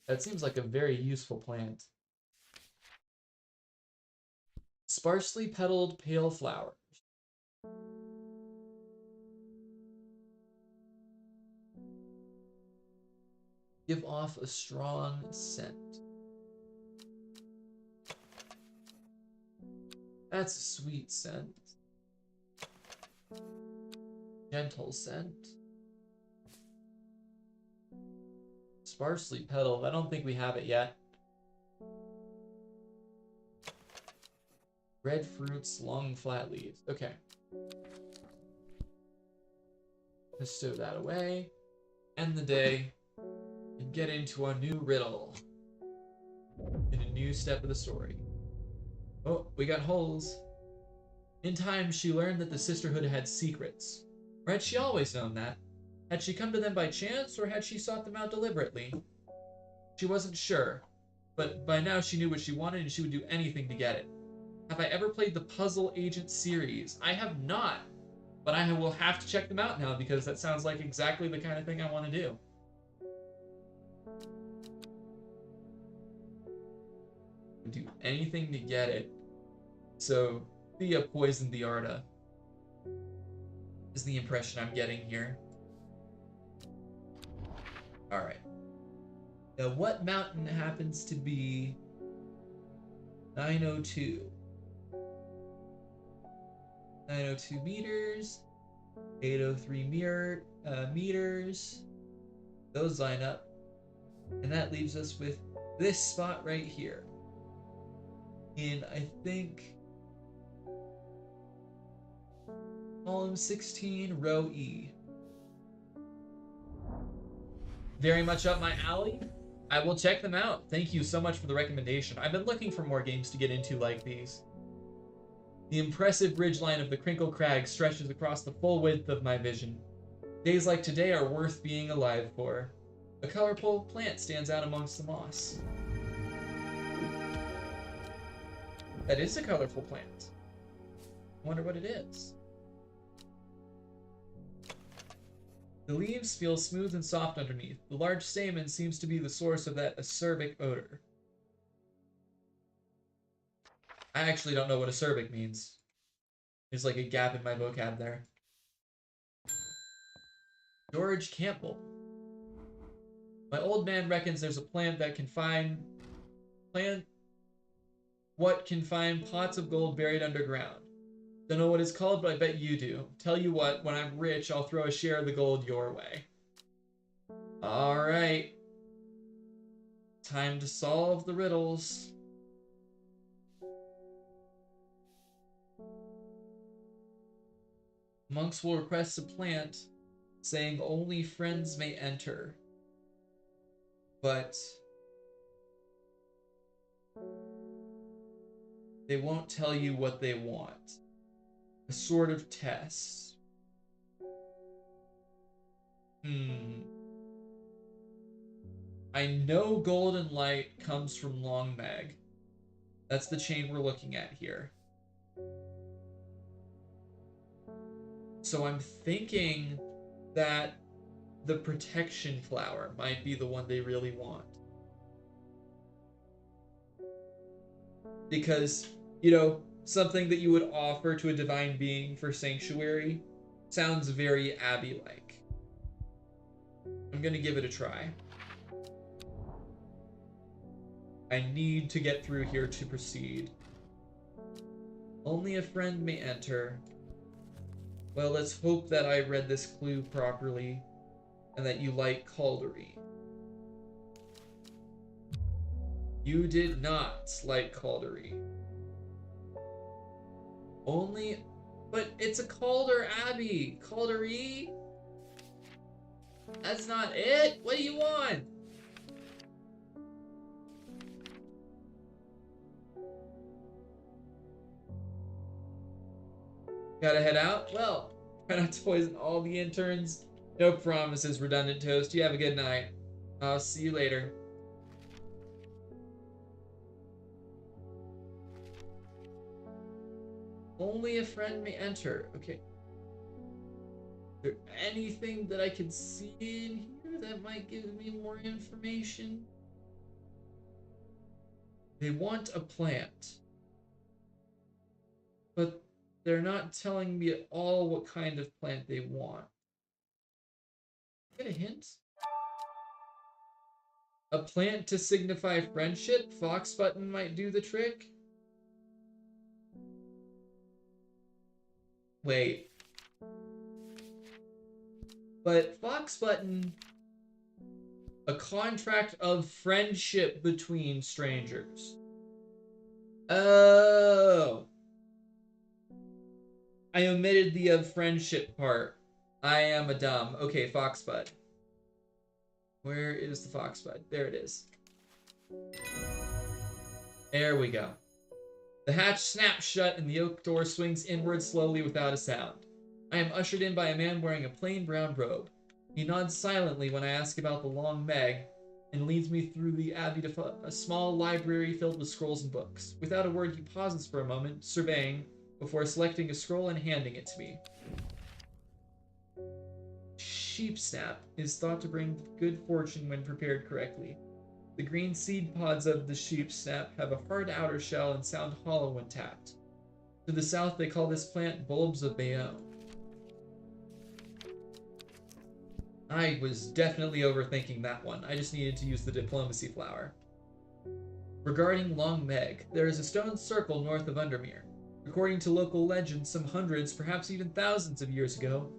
[SPEAKER 1] That seems like a very useful plant. Sparsely petaled pale flowers. Give off a strong scent. That's a sweet scent. Gentle scent. Sparsely petaled. I don't think we have it yet. Red fruits, long flat leaves. Okay. Let's stow that away. End the day. And get into a new riddle. In a new step of the story. Oh, we got holes. In time, she learned that the sisterhood had secrets. Or had she always known that? Had she come to them by chance, or had she sought them out deliberately? She wasn't sure, but by now she knew what she wanted and she would do anything to get it. Have I ever played the Puzzle Agent series? I have not, but I will have to check them out now because that sounds like exactly the kind of thing I want to do. Do anything to get it. So, Thea poisoned the Arda, is the impression I'm getting here. Alright. Now, what mountain happens to be 902? 902 meters, 803 meters. Those line up. And that leaves us with this spot right here. In, I think, column 16, row E. Very much up my alley. I will check them out. Thank you so much for the recommendation. I've been looking for more games to get into like these. The impressive ridgeline of the Crinkle Crag stretches across the full width of my vision. Days like today are worth being alive for. A colorful plant stands out amongst the moss. That is a colorful plant. I wonder what it is. The leaves feel smooth and soft underneath. The large stamen seems to be the source of that acerbic odor. I actually don't know what acerbic means. There's like a gap in my vocab there. George Campbell. My old man reckons there's a plant that can find... What can find pots of gold buried underground. Don't know what it's called, but I bet you do. Tell you what, when I'm rich, I'll throw a share of the gold your way. Alright. Time to solve the riddles. Monks will request a plant, saying only friends may enter. But they won't tell you what they want. A sort of test. I know Golden Light comes from Long Meg. That's the chain we're looking at here. So I'm thinking that the Protection Flower might be the one they really want. Because, you know, something that you would offer to a divine being for sanctuary sounds very Abbey-like. I'm gonna give it a try. I need to get through here to proceed. Only a friend may enter. Well, let's hope that I read this clue properly and that you like Caldery. You did not like Caldery. Only... But it's a Calder Abbey. Caldery? That's not it? What do you want? Gotta head out? Well, try not to poison all the interns. No promises, Redundant Toast. You have a good night. I'll see you later. Only a friend may enter. Okay. Is there anything that I can see in here that might give me more information? They want a plant. they're not telling me at all what kind of plant they want. Get a hint? A plant to signify friendship? Fox button might do the trick? Wait. But Fox button... A contract of friendship between strangers. Oh. I omitted the of friendship part. I am a dumb. Okay, Foxbud. Where is the Foxbud? There it is. There we go. The hatch snaps shut and the oak door swings inward slowly without a sound. I am ushered in by a man wearing a plain brown robe. He nods silently when I ask about the Long Meg and leads me through the abbey to a small library filled with scrolls and books. Without a word, he pauses for a moment, surveying, before selecting a scroll and handing it to me. Sheep snap is thought to bring good fortune when prepared correctly. The green seed pods of the sheep snap have a hard outer shell and sound hollow when tapped. To the south, they call this plant bulbs of Bayonne. I was definitely overthinking that one. I just needed to use the diplomacy flower. Regarding Long Meg, there is a stone circle north of Undermere. According to local legend, some hundreds, perhaps even thousands of years ago,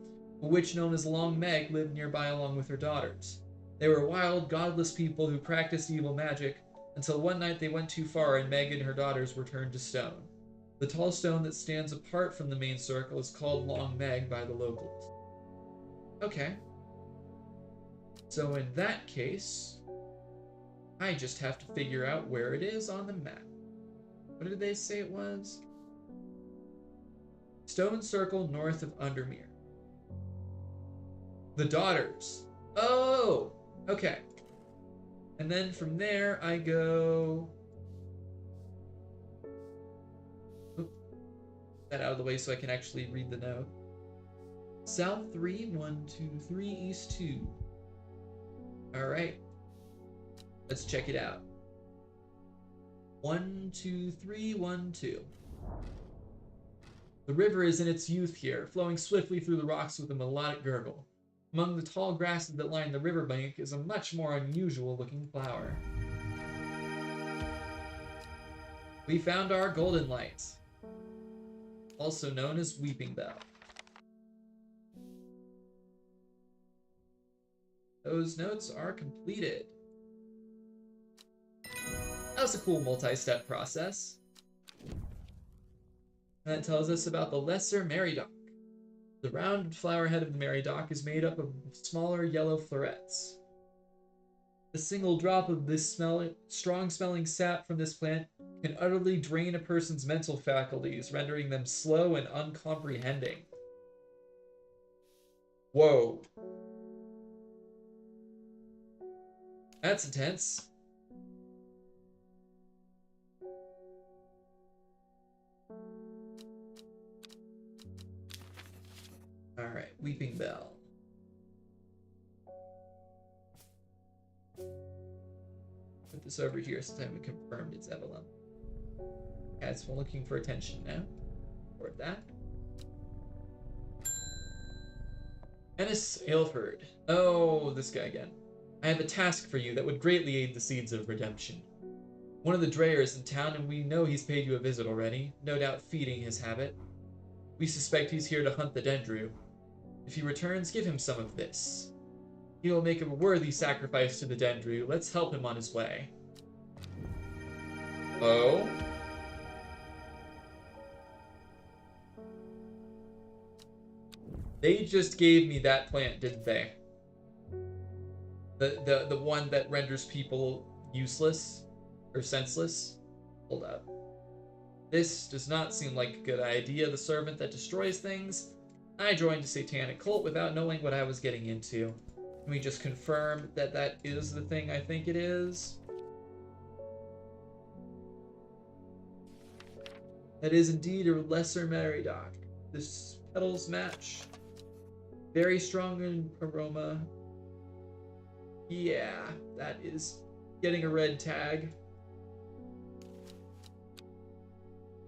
[SPEAKER 1] a witch known as Long Meg lived nearby along with her daughters. They were wild, godless people who practiced evil magic, until one night they went too far and Meg and her daughters were turned to stone. The tall stone that stands apart from the main circle is called Long Meg by the locals. Okay. So in that case, I just have to figure out where it is on the map. What did they say it was? Stone circle north of Undermere. The daughters. Oh, okay. And then from there I go... Oop. That out of the way so I can actually read the note. South 3, 1, 2, 3, east 2. Alright. Let's check it out. 1, 2, 3, 1, 2. The river is in its youth here, flowing swiftly through the rocks with a melodic gurgle. Among the tall grasses that line the riverbank is a much more unusual-looking flower. We found our golden light, also known as Weeping Bell. Those notes are completed. That was a cool multi-step process. And that tells us about the Lesser Meridoc. The rounded flower head of the Meridoc is made up of smaller yellow florets. A single drop of this strong-smelling sap from this plant can utterly drain a person's mental faculties, rendering them slow and uncomprehending. Whoa. That's intense. Alright, Weeping Bell. Put this over here since I haven't confirmed it's Evelyn. Yeah, it's looking for attention now. Record that. Ennis Aylford. Oh, this guy again. I have a task for you that would greatly aid the seeds of redemption. One of the Dreyer is in town, and we know he's paid you a visit already, no doubt feeding his habit. We suspect he's here to hunt the Dendru. If he returns, give him some of this. He will make a worthy sacrifice to the Dendru. Let's help him on his way. Oh? They just gave me that plant, didn't they? The one that renders people useless or senseless. Hold up. This does not seem like a good idea. The servant that destroys things. I joined a satanic cult without knowing what I was getting into. Can we just confirm that that is the thing I think it is? That is indeed a lesser Meridoc. This petals match. Very strong in aroma. Yeah, that is getting a red tag.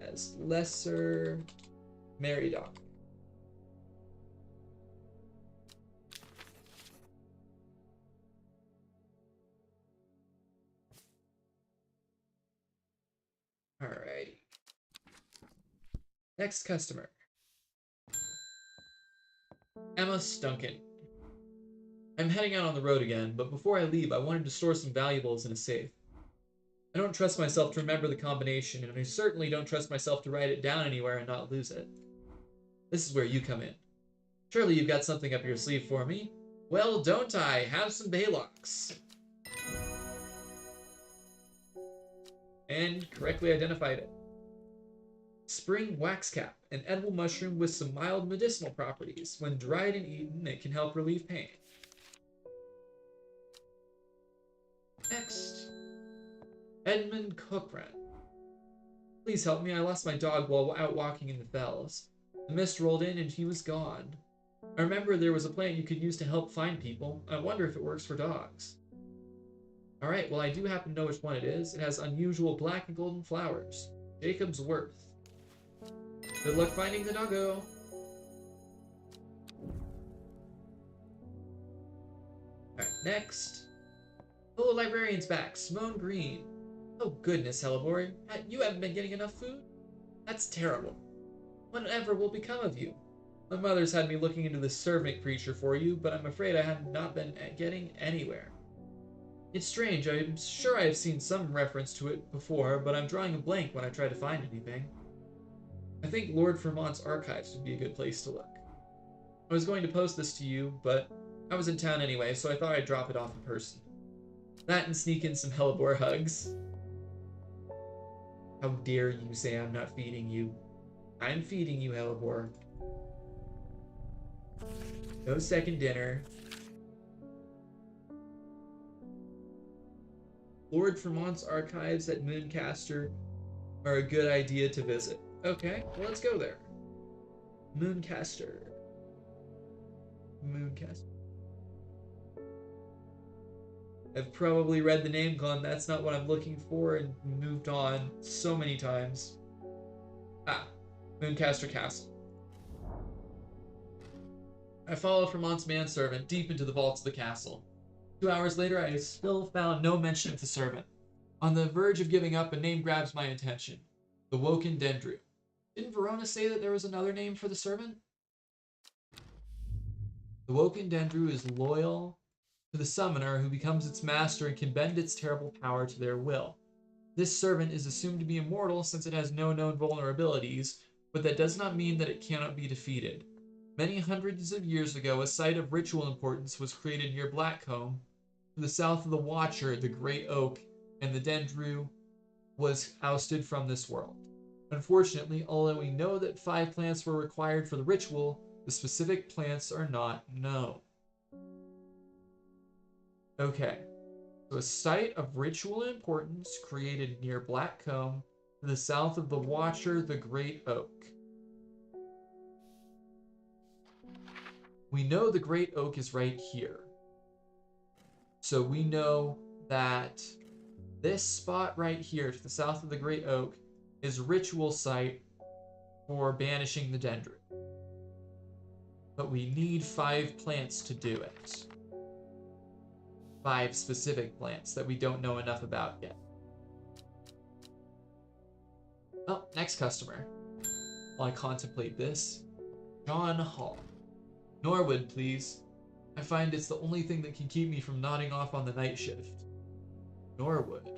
[SPEAKER 1] As lesser Marry dog. Alrighty. Next customer. Emma Stunken. I'm heading out on the road again, but before I leave, I wanted to store some valuables in a safe. I don't trust myself to remember the combination, and I certainly don't trust myself to write it down anywhere and not lose it. This is where you come in. Surely you've got something up your sleeve for me. Well, don't I? Have some Baylocks. And correctly identified it. Spring wax cap, an edible mushroom with some mild medicinal properties. When dried and eaten, it can help relieve pain. Next, Edmund Cookran. Please help me, I lost my dog while out walking in the fells. The mist rolled in and he was gone. I remember there was a plant you could use to help find people. I wonder if it works for dogs. Alright, well I do happen to know which one it is. It has unusual black and golden flowers. Jacob's Worth. Good luck finding the doggo. Alright, next. Hello, librarian's back. Simone Green. Oh goodness, Hellebore. You haven't been getting enough food? That's terrible. Whatever will become of you? My mother's had me looking into this servant creature for you, but I'm afraid I have not been getting anywhere. It's strange, I'm sure I have seen some reference to it before, but I'm drawing a blank when I try to find anything. I think Lord Vermont's archives would be a good place to look. I was going to post this to you, but I was in town anyway, so I thought I'd drop it off in person. That and sneak in some Hellebore hugs. How dare you say I'm not feeding you? I'm feeding you, Hellebore. No second dinner. Lord Vermont's archives at Mooncaster are a good idea to visit. Okay, well, let's go there. Mooncaster. Mooncaster. I've probably read the name, gone, that's not what I'm looking for, and moved on so many times. Ah, Mooncaster Castle. I followed Vermont's manservant deep into the vaults of the castle. 2 hours later, I still found no mention of the servant. On the verge of giving up, a name grabs my attention. The Woken Dendru. Didn't Verona say that there was another name for the servant? The Woken Dendru is loyal to the summoner who becomes its master and can bend its terrible power to their will. This servant is assumed to be immortal since it has no known vulnerabilities, but that does not mean that it cannot be defeated. Many hundreds of years ago, a site of ritual importance was created near Blackcomb, to the south of the Watcher, the Great Oak, and the Dendru was ousted from this world. Unfortunately, although we know that 5 plants were required for the ritual, the specific plants are not known. Okay, so a site of ritual importance created near Blackcomb, to the south of the Watcher, the Great Oak. We know the Great Oak is right here. So we know that this spot right here to the south of the Great Oak is a ritual site for banishing the Dendru. But we need 5 plants to do it. 5 specific plants that we don't know enough about yet. Oh, next customer. While I contemplate this, John Hall. Norwood, please. I find it's the only thing that can keep me from nodding off on the night shift. Norwood.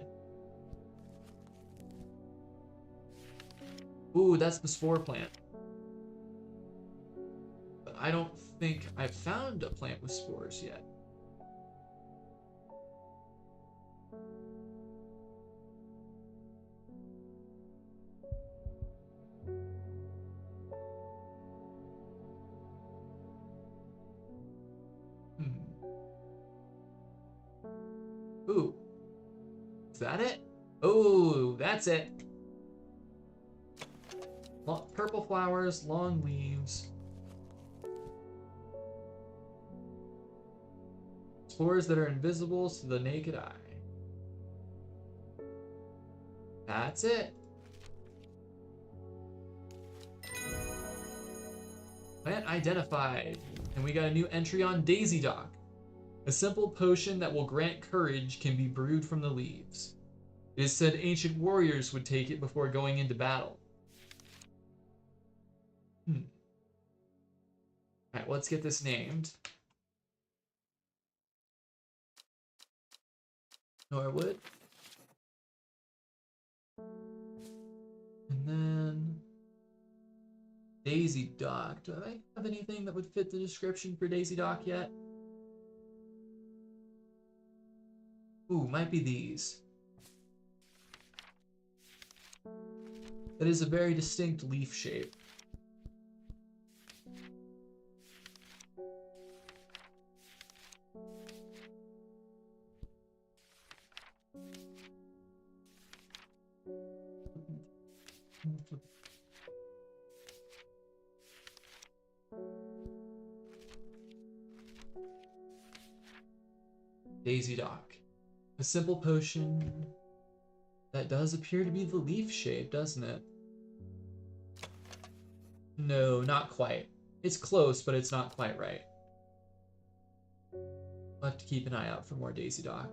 [SPEAKER 1] Ooh, that's the spore plant. But I don't think I've found a plant with spores yet. Ooh. Is that it? Oh, that's it. Purple flowers, long leaves. Spores that are invisible to the naked eye. That's it. Plant identified. And we got a new entry on Daisy Dock. A simple potion that will grant courage can be brewed from the leaves. It is said ancient warriors would take it before going into battle. Alright, let's get this named. Norwood. And then Daisy Dock. Do I have anything that would fit the description for Daisy Dock yet? Ooh, might be these. That is a very distinct leaf shape. Daisy Dock. A simple potion that does appear to be the leaf shape, doesn't it? No, not quite. It's close, but it's not quite right. I'll have to keep an eye out for more Daisy Dock.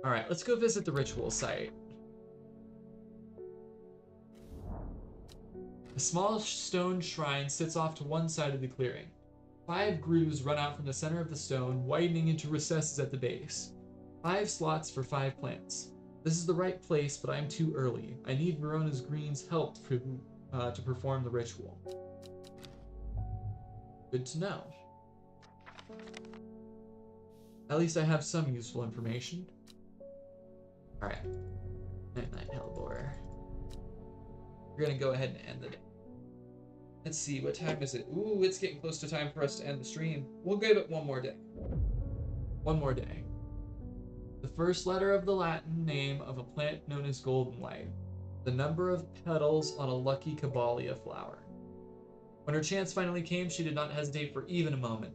[SPEAKER 1] Alright, let's go visit the ritual site. A small stone shrine sits off to one side of the clearing. 5 grooves run out from the center of the stone, widening into recesses at the base. 5 slots for 5 plants. This is the right place, but I'm too early. I need Verona's Green's help to perform the ritual. Good to know. At least I have some useful information. Alright. Night-night, Hellbore. We're gonna go ahead and end the day. Let's see, what time is it? Ooh, it's getting close to time for us to end the stream. We'll give it one more day. One more day. The first letter of the Latin name of a plant known as golden light. The number of petals on a lucky Caballia flower. When her chance finally came, she did not hesitate for even a moment.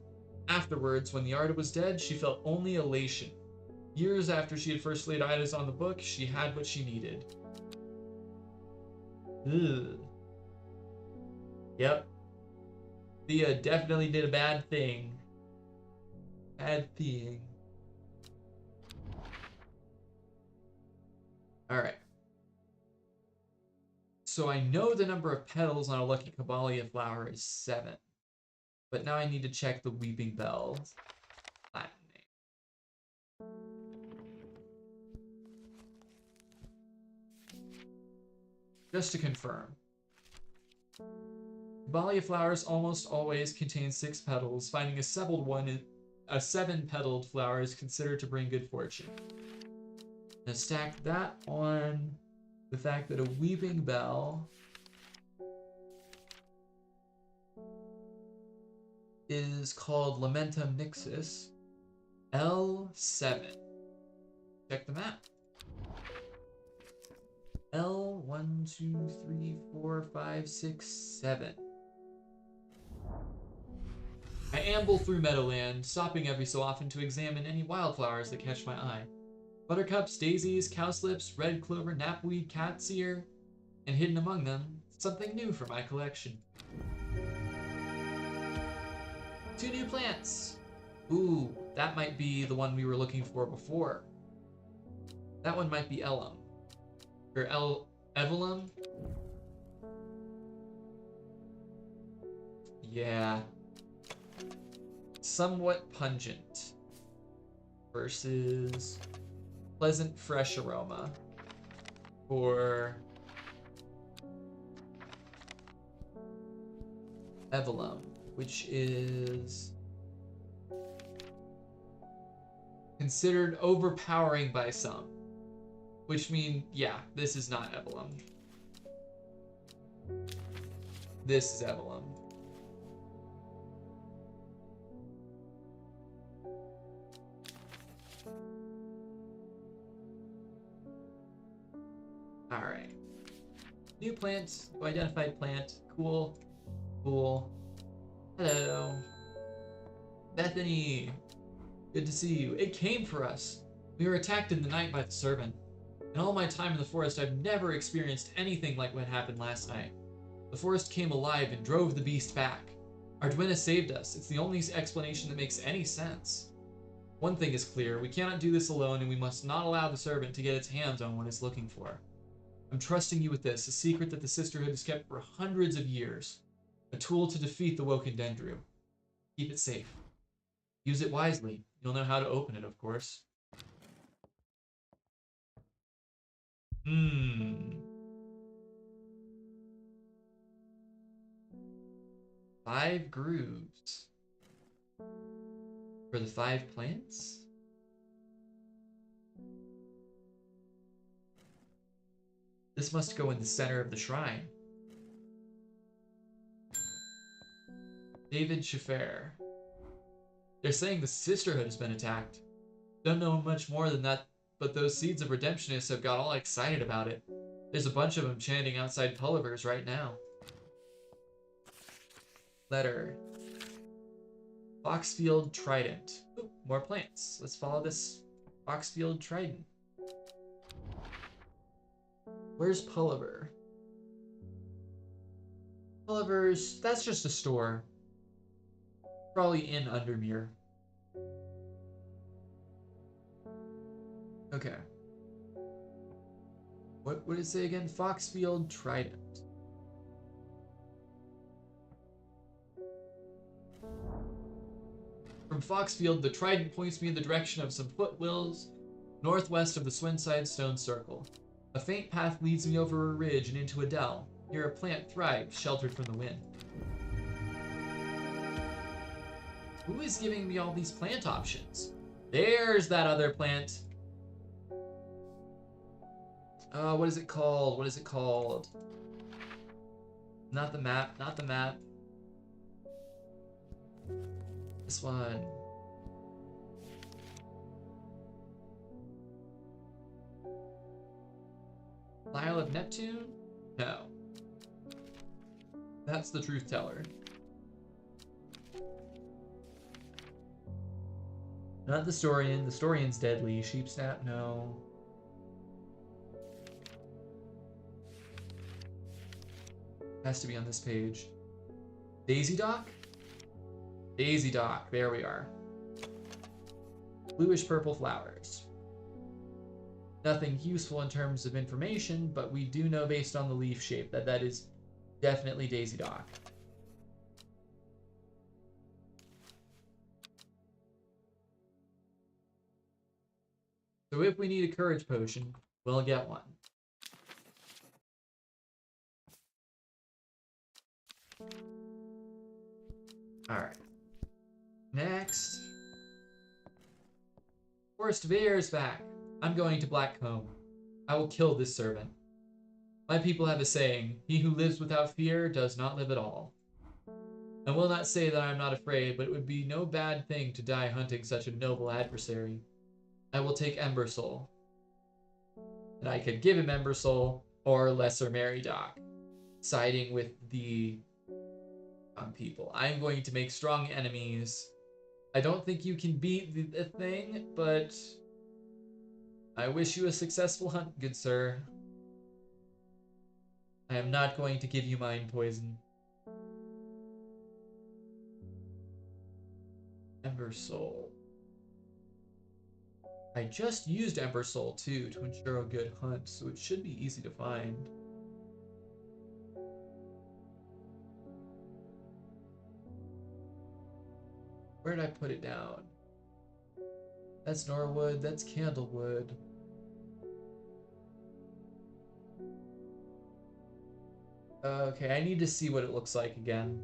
[SPEAKER 1] Afterwards, when the artist was dead, she felt only elation. Years after she had first laid eyes on the book, she had what she needed. Ugh. Yep. Thea definitely did a bad thing. Bad thing. Alright. So I know the number of petals on a lucky Caballia flower is 7. But now I need to check the Weeping Bell's Latin name. Just to confirm. Caballia flowers almost always contain 6 petals. Finding a 7-petaled flower is considered to bring good fortune. Now stack that on the fact that a Weeping Bell is called Lamentum Nixus. L7. Check the map. L 1, 2, 3, 4, 5, 6, 7. I amble through Meadowland, stopping every so often to examine any wildflowers that catch my eye. Buttercups, daisies, cowslips, red clover, knapweed, cat's ear, and hidden among them, something new for my collection. 2 new plants! Ooh, that might be the one we were looking for before. That one might be Ellum. Or Evelum? Yeah. Somewhat pungent. Versus pleasant fresh aroma. For Evelum, which is considered overpowering by some. Which means, yeah, this is not Evelum. This is Evelum. Alright. New plant, identified plant. Cool. Cool. Hello. Bethany. Good to see you. It came for us. We were attacked in the night by the servant. In all my time in the forest, I've never experienced anything like what happened last night. The forest came alive and drove the beast back. Arduina saved us. It's the only explanation that makes any sense. One thing is clear, we cannot do this alone, and we must not allow the servant to get its hands on what it's looking for. I'm trusting you with this, a secret that the Sisterhood has kept for hundreds of years. A tool to defeat the Woken Dendru. Keep it safe. Use it wisely. You'll know how to open it, of course. 5 grooves. For the 5 plants? This must go in the center of the shrine. David Schaffer. They're saying the Sisterhood has been attacked. Don't know much more than that, but those seeds of redemptionists have got all excited about it. There's a bunch of them chanting outside Pulliver's right now. Letter. Foxfield Trident. Ooh, more plants. Let's follow this Foxfield Trident. Where's Pulliver? Pulliver's... that's just a store. Probably in Undermere. Okay. What did it say again? Foxfield Trident. From Foxfield, the trident points me in the direction of some foothills northwest of the Swinside Stone Circle. A faint path leads me over a ridge and into a dell. Here a plant thrives, sheltered from the wind. Who is giving me all these plant options? There's that other plant. What is it called? What is it called? Not the map, not the map. This one. Isle of Neptune? No. That's the truth teller. Not the Storian. The Storian's deadly. Sheepsnap? No. Has to be on this page. Daisy Dock? Daisy Dock. There we are. Bluish purple flowers. Nothing useful in terms of information, but we do know based on the leaf shape that that is definitely Daisy Dock. So if we need a courage potion, we'll get one. Alright. Next. Forest Veer's back. I'm going to Blackcomb. I will kill this servant. My people have a saying, he who lives without fear does not live at all. I will not say that I am not afraid, but it would be no bad thing to die hunting such a noble adversary. I will take Embersoul. And I could give him Embersoul or Lesser Meridoc, siding with the people. I'm going to make strong enemies. I don't think you can beat the thing, but I wish you a successful hunt, good sir. I am not going to give you mind poison. Embersoul. I just used Embersoul too to ensure a good hunt, so it should be easy to find. Where did I put it down? That's Norwood, that's Candlewood. Okay, I need to see what it looks like again.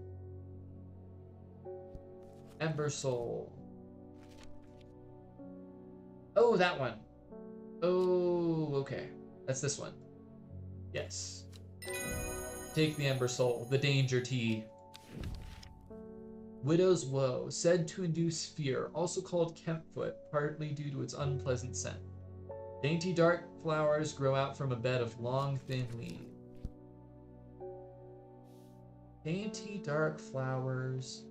[SPEAKER 1] Embersoul. Oh, that one. Oh, okay. That's this one. Yes. Take the Embersoul, the danger tea. Widow's Woe, said to induce fear, also called Kempfoot, partly due to its unpleasant scent. Dainty dark flowers grow out from a bed of long, thin leaves. Dainty dark flowers,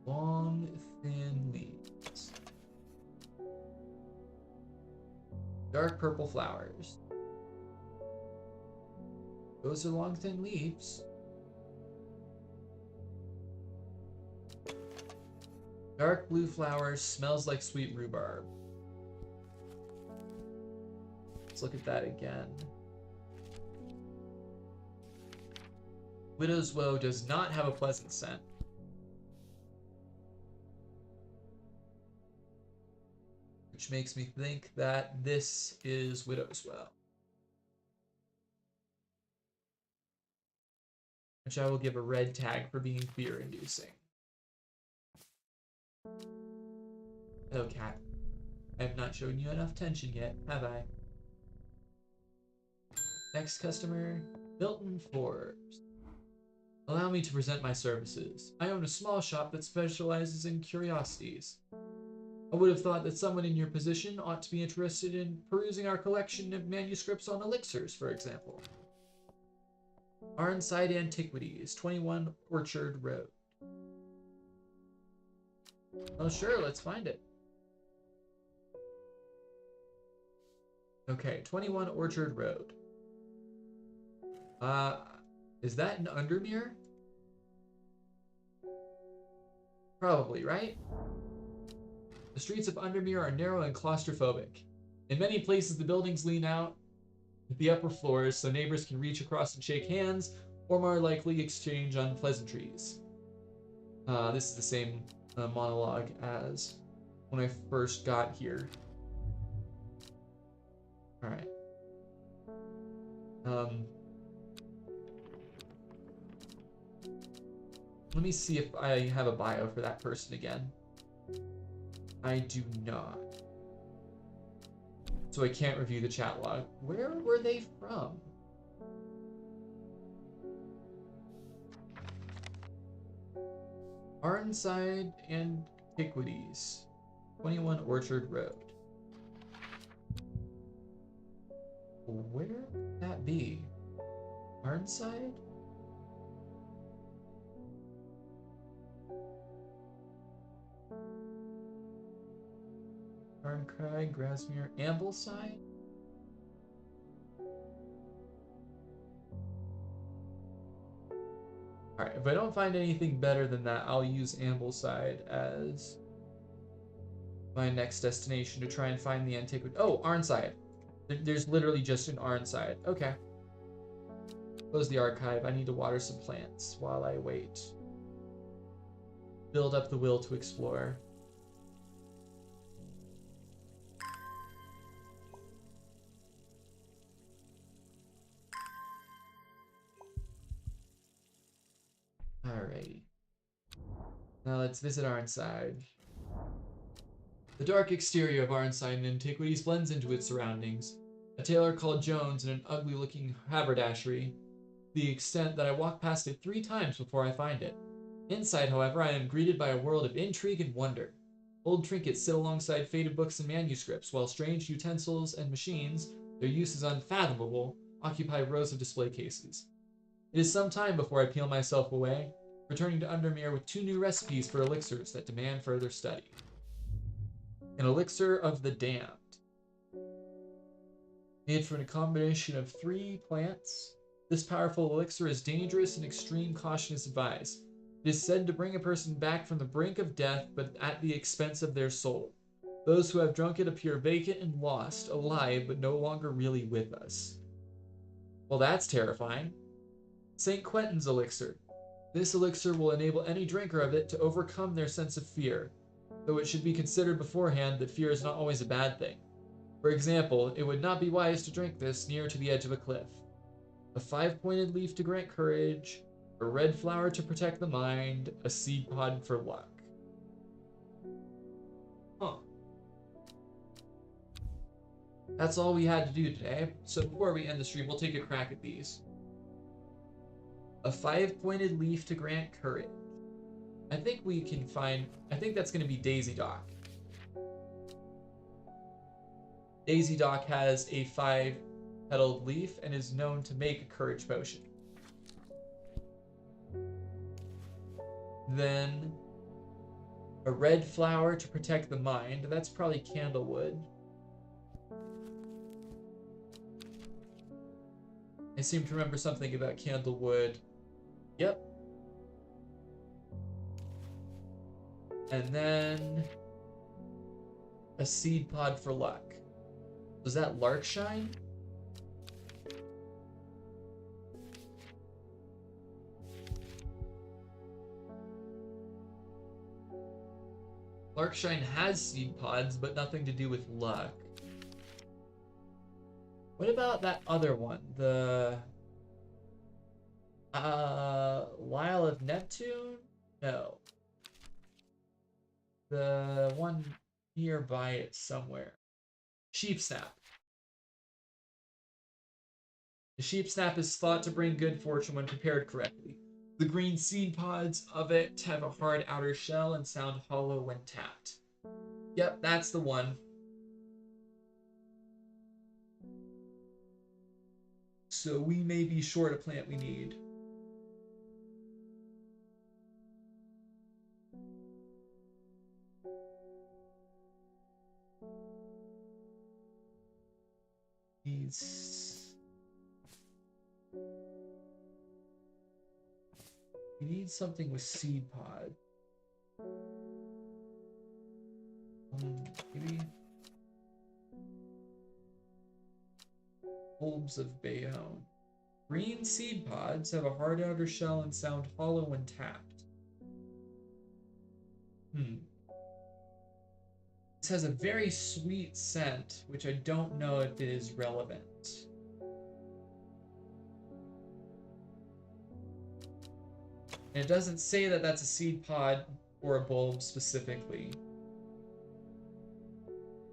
[SPEAKER 1] long, thin leaves. Dark purple flowers. Those are long, thin leaves. Dark blue flowers, smells like sweet rhubarb. Let's look at that again. Widow's Woe does not have a pleasant scent. Which makes me think that this is Widow's Woe. Which I will give a red tag for being fear-inducing. Hello, cat. I have not shown you enough attention yet, have I? Next customer, Milton Forbes. Allow me to present my services. I own a small shop that specializes in curiosities. I would have thought that someone in your position ought to be interested in perusing our collection of manuscripts on elixirs, for example. Arnside Antiquities, 21 Orchard Road. Oh, sure, let's find it. Okay, 21 Orchard Road. Is that in Undermere? Probably, right? The streets of Undermere are narrow and claustrophobic. In many places, the buildings lean out at the upper floors so neighbors can reach across and shake hands, or more likely exchange unpleasantries. This is the same monologue as when I first got here. Alright. Let me see if I have a bio for that person again. I do not. So I can't review the chat log. Where were they from? Arnside Antiquities, 21 Orchard Road. Where could that be? Arnside? Arncrag, Grasmere, Ambleside? Alright, if I don't find anything better than that, I'll use Ambleside as my next destination to try and find the antiquity. Oh, Arnside. There's literally just an Arnside. Okay. Close the archive. I need to water some plants while I wait. Build up the will to explore. Alrighty. Now let's visit Arnside. The dark exterior of Arnside Antiquities blends into its surroundings. A tailor called Jones in an ugly-looking haberdashery, to the extent that I walk past it 3 times before I find it. Inside, however, I am greeted by a world of intrigue and wonder. Old trinkets sit alongside faded books and manuscripts, while strange utensils and machines, their use is unfathomable, occupy rows of display cases. It is some time before I peel myself away, returning to Undermere with 2 new recipes for elixirs that demand further study. An elixir of the damned. Made from a combination of 3 plants, this powerful elixir is dangerous and extreme caution is advised. It is said to bring a person back from the brink of death, but at the expense of their soul. Those who have drunk it appear vacant and lost, alive, but no longer really with us. Well, that's terrifying. St. Quentin's elixir. This elixir will enable any drinker of it to overcome their sense of fear, though it should be considered beforehand that fear is not always a bad thing. For example, it would not be wise to drink this near to the edge of a cliff. A 5-pointed leaf to grant courage, a red flower to protect the mind, a seed pod for luck. Huh. That's all we had to do today, so before we end the stream, we'll take a crack at these. A 5-pointed leaf to grant courage. I think we can find... I think that's going to be Daisy Dock. Daisy Dock has a 5-petaled leaf and is known to make a courage potion. Then a red flower to protect the mind. That's probably Candlewood. I seem to remember something about candlewood. Yep. And then a seed pod for luck. Was that lark shine? Larkshine has seed pods, but nothing to do with luck. What about that other one? The Lyle of Neptune? No. The one nearby it somewhere. Sheep snap. The sheep snap is thought to bring good fortune when prepared correctly. The green seed pods of it have a hard outer shell and sound hollow when tapped. Yep, that's the one. So we may be short a plant we need. We need something with seed pod. Maybe bulbs of Bayonne. Green seed pods have a hard outer shell and sound hollow when tapped. This has a very sweet scent, which I don't know if it is relevant. And it doesn't say that that's a seed pod or a bulb specifically.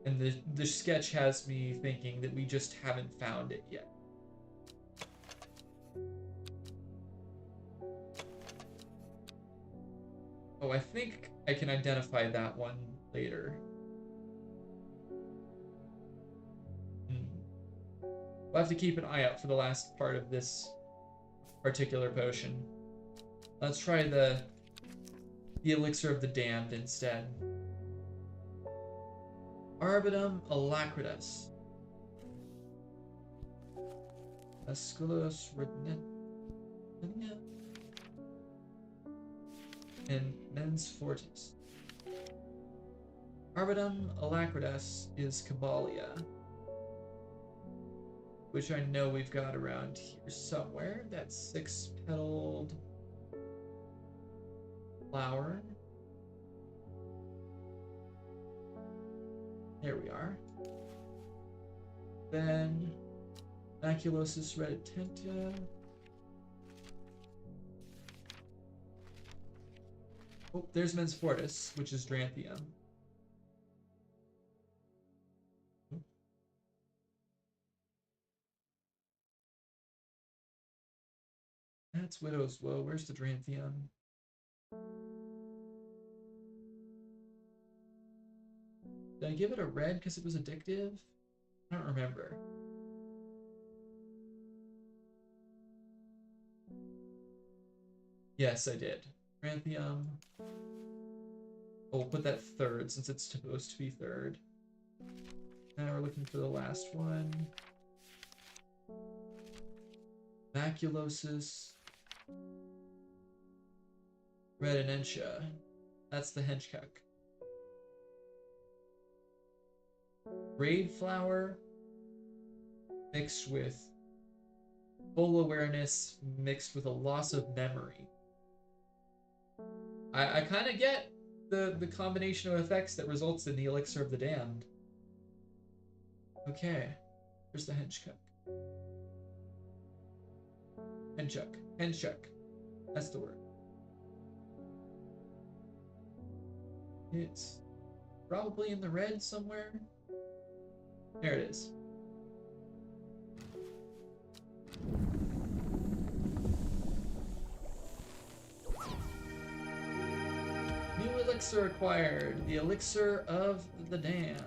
[SPEAKER 1] And the sketch has me thinking that we just haven't found it yet. Oh, I think I can identify that one later. We'll have to keep an eye out for the last part of this particular potion. Let's try the elixir of the damned instead. Arboretum alacritas. Esculus rednetia. And mens fortis. Arboretum alacritas is Caballia, which I know we've got around here somewhere. That's 6-petaled flower. There we are. Then Maculosus reditentia. Oh, there's Mens Fortis, which is Dranthium. That's Widow's Woe. Where's the Dranthium? Did I give it a red because it was addictive? I don't remember. Yes, I did. Dranthium. Oh, we'll put that third since it's supposed to be third. Now we're looking for the last one. Maculosus reditentia. That's the henchcock. Raid flower mixed with full awareness mixed with a loss of memory. I kind of get the combination of effects that results in the elixir of the damned. Okay, here's the henchcock. Henchcock. That's the word. It's probably in the red somewhere. There it is. New elixir acquired. The elixir of the damned.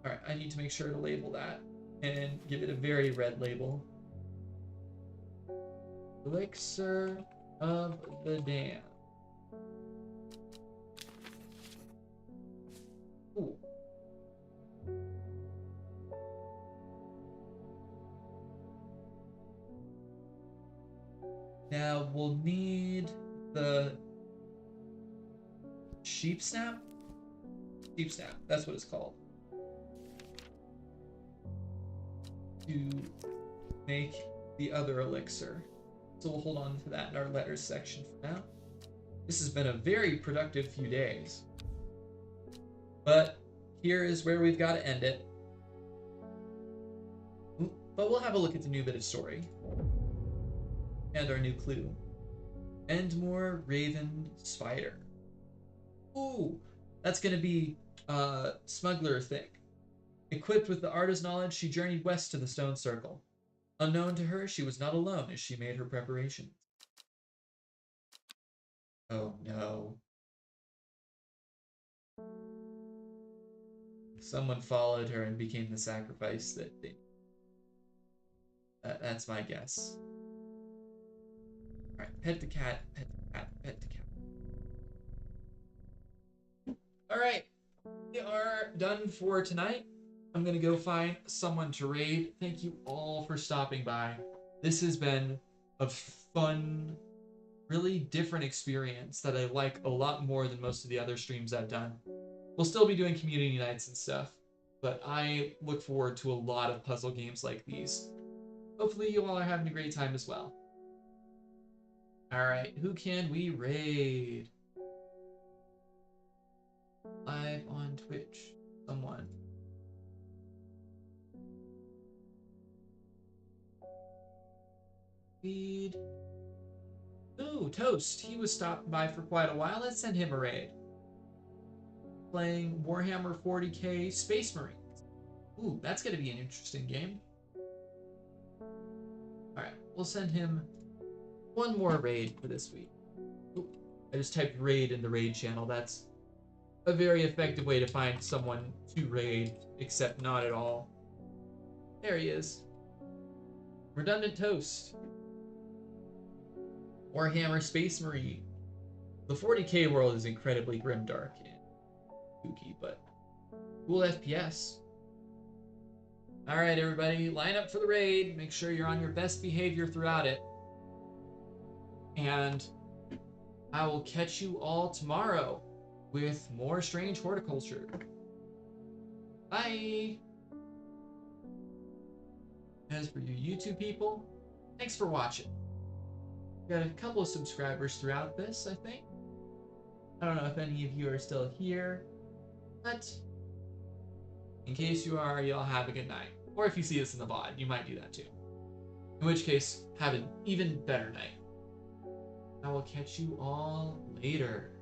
[SPEAKER 1] Alright, I need to make sure to label that and give it a very red label. Elixir of the damned. Ooh. Now we'll need the sheep snap? Sheep snap, that's what it's called. To make the other elixir. So we'll hold on to that in our letters section for now. This has been a very productive few days. But here is where we've got to end it. But we'll have a look at the new bit of story. And our new clue. Endmore Raven Spider. Ooh, that's going to be a smuggler thing. Equipped with the artist's knowledge, she journeyed west to the Stone Circle. Unknown to her, she was not alone as she made her preparations. Oh no. Someone followed her and became the sacrifice that they... that's my guess. Alright, pet the cat, pet the cat, pet the cat. Alright, we are done for tonight. I'm gonna go find someone to raid. Thank you all for stopping by. This has been a fun, really different experience that I like a lot more than most of the other streams I've done. We'll still be doing community nights and stuff, but I look forward to a lot of puzzle games like these. Hopefully you all are having a great time as well. Alright, who can we raid? Live on Twitch. Someone. Feed. Ooh, Toast. He was stopped by for quite a while. Let's send him a raid. Playing Warhammer 40k Space Marines. Ooh, that's going to be an interesting game. Alright, we'll send him one more raid for this week. Ooh, I just typed raid in the raid channel. That's a very effective way to find someone to raid, except not at all. There he is. Redundant Toast. Warhammer Space Marine. The 40k world is incredibly grimdark and spooky, but cool FPS. Alright, everybody, line up for the raid. Make sure you're on your best behavior throughout it. And I will catch you all tomorrow with more Strange Horticulture. Bye! As for you YouTube people, thanks for watching. Got a couple of subscribers throughout this, I think. I don't know if any of you are still here, but in case you are, y'all have a good night. Or if you see this in the VOD, you might do that too. In which case, have an even better night. I will catch you all later.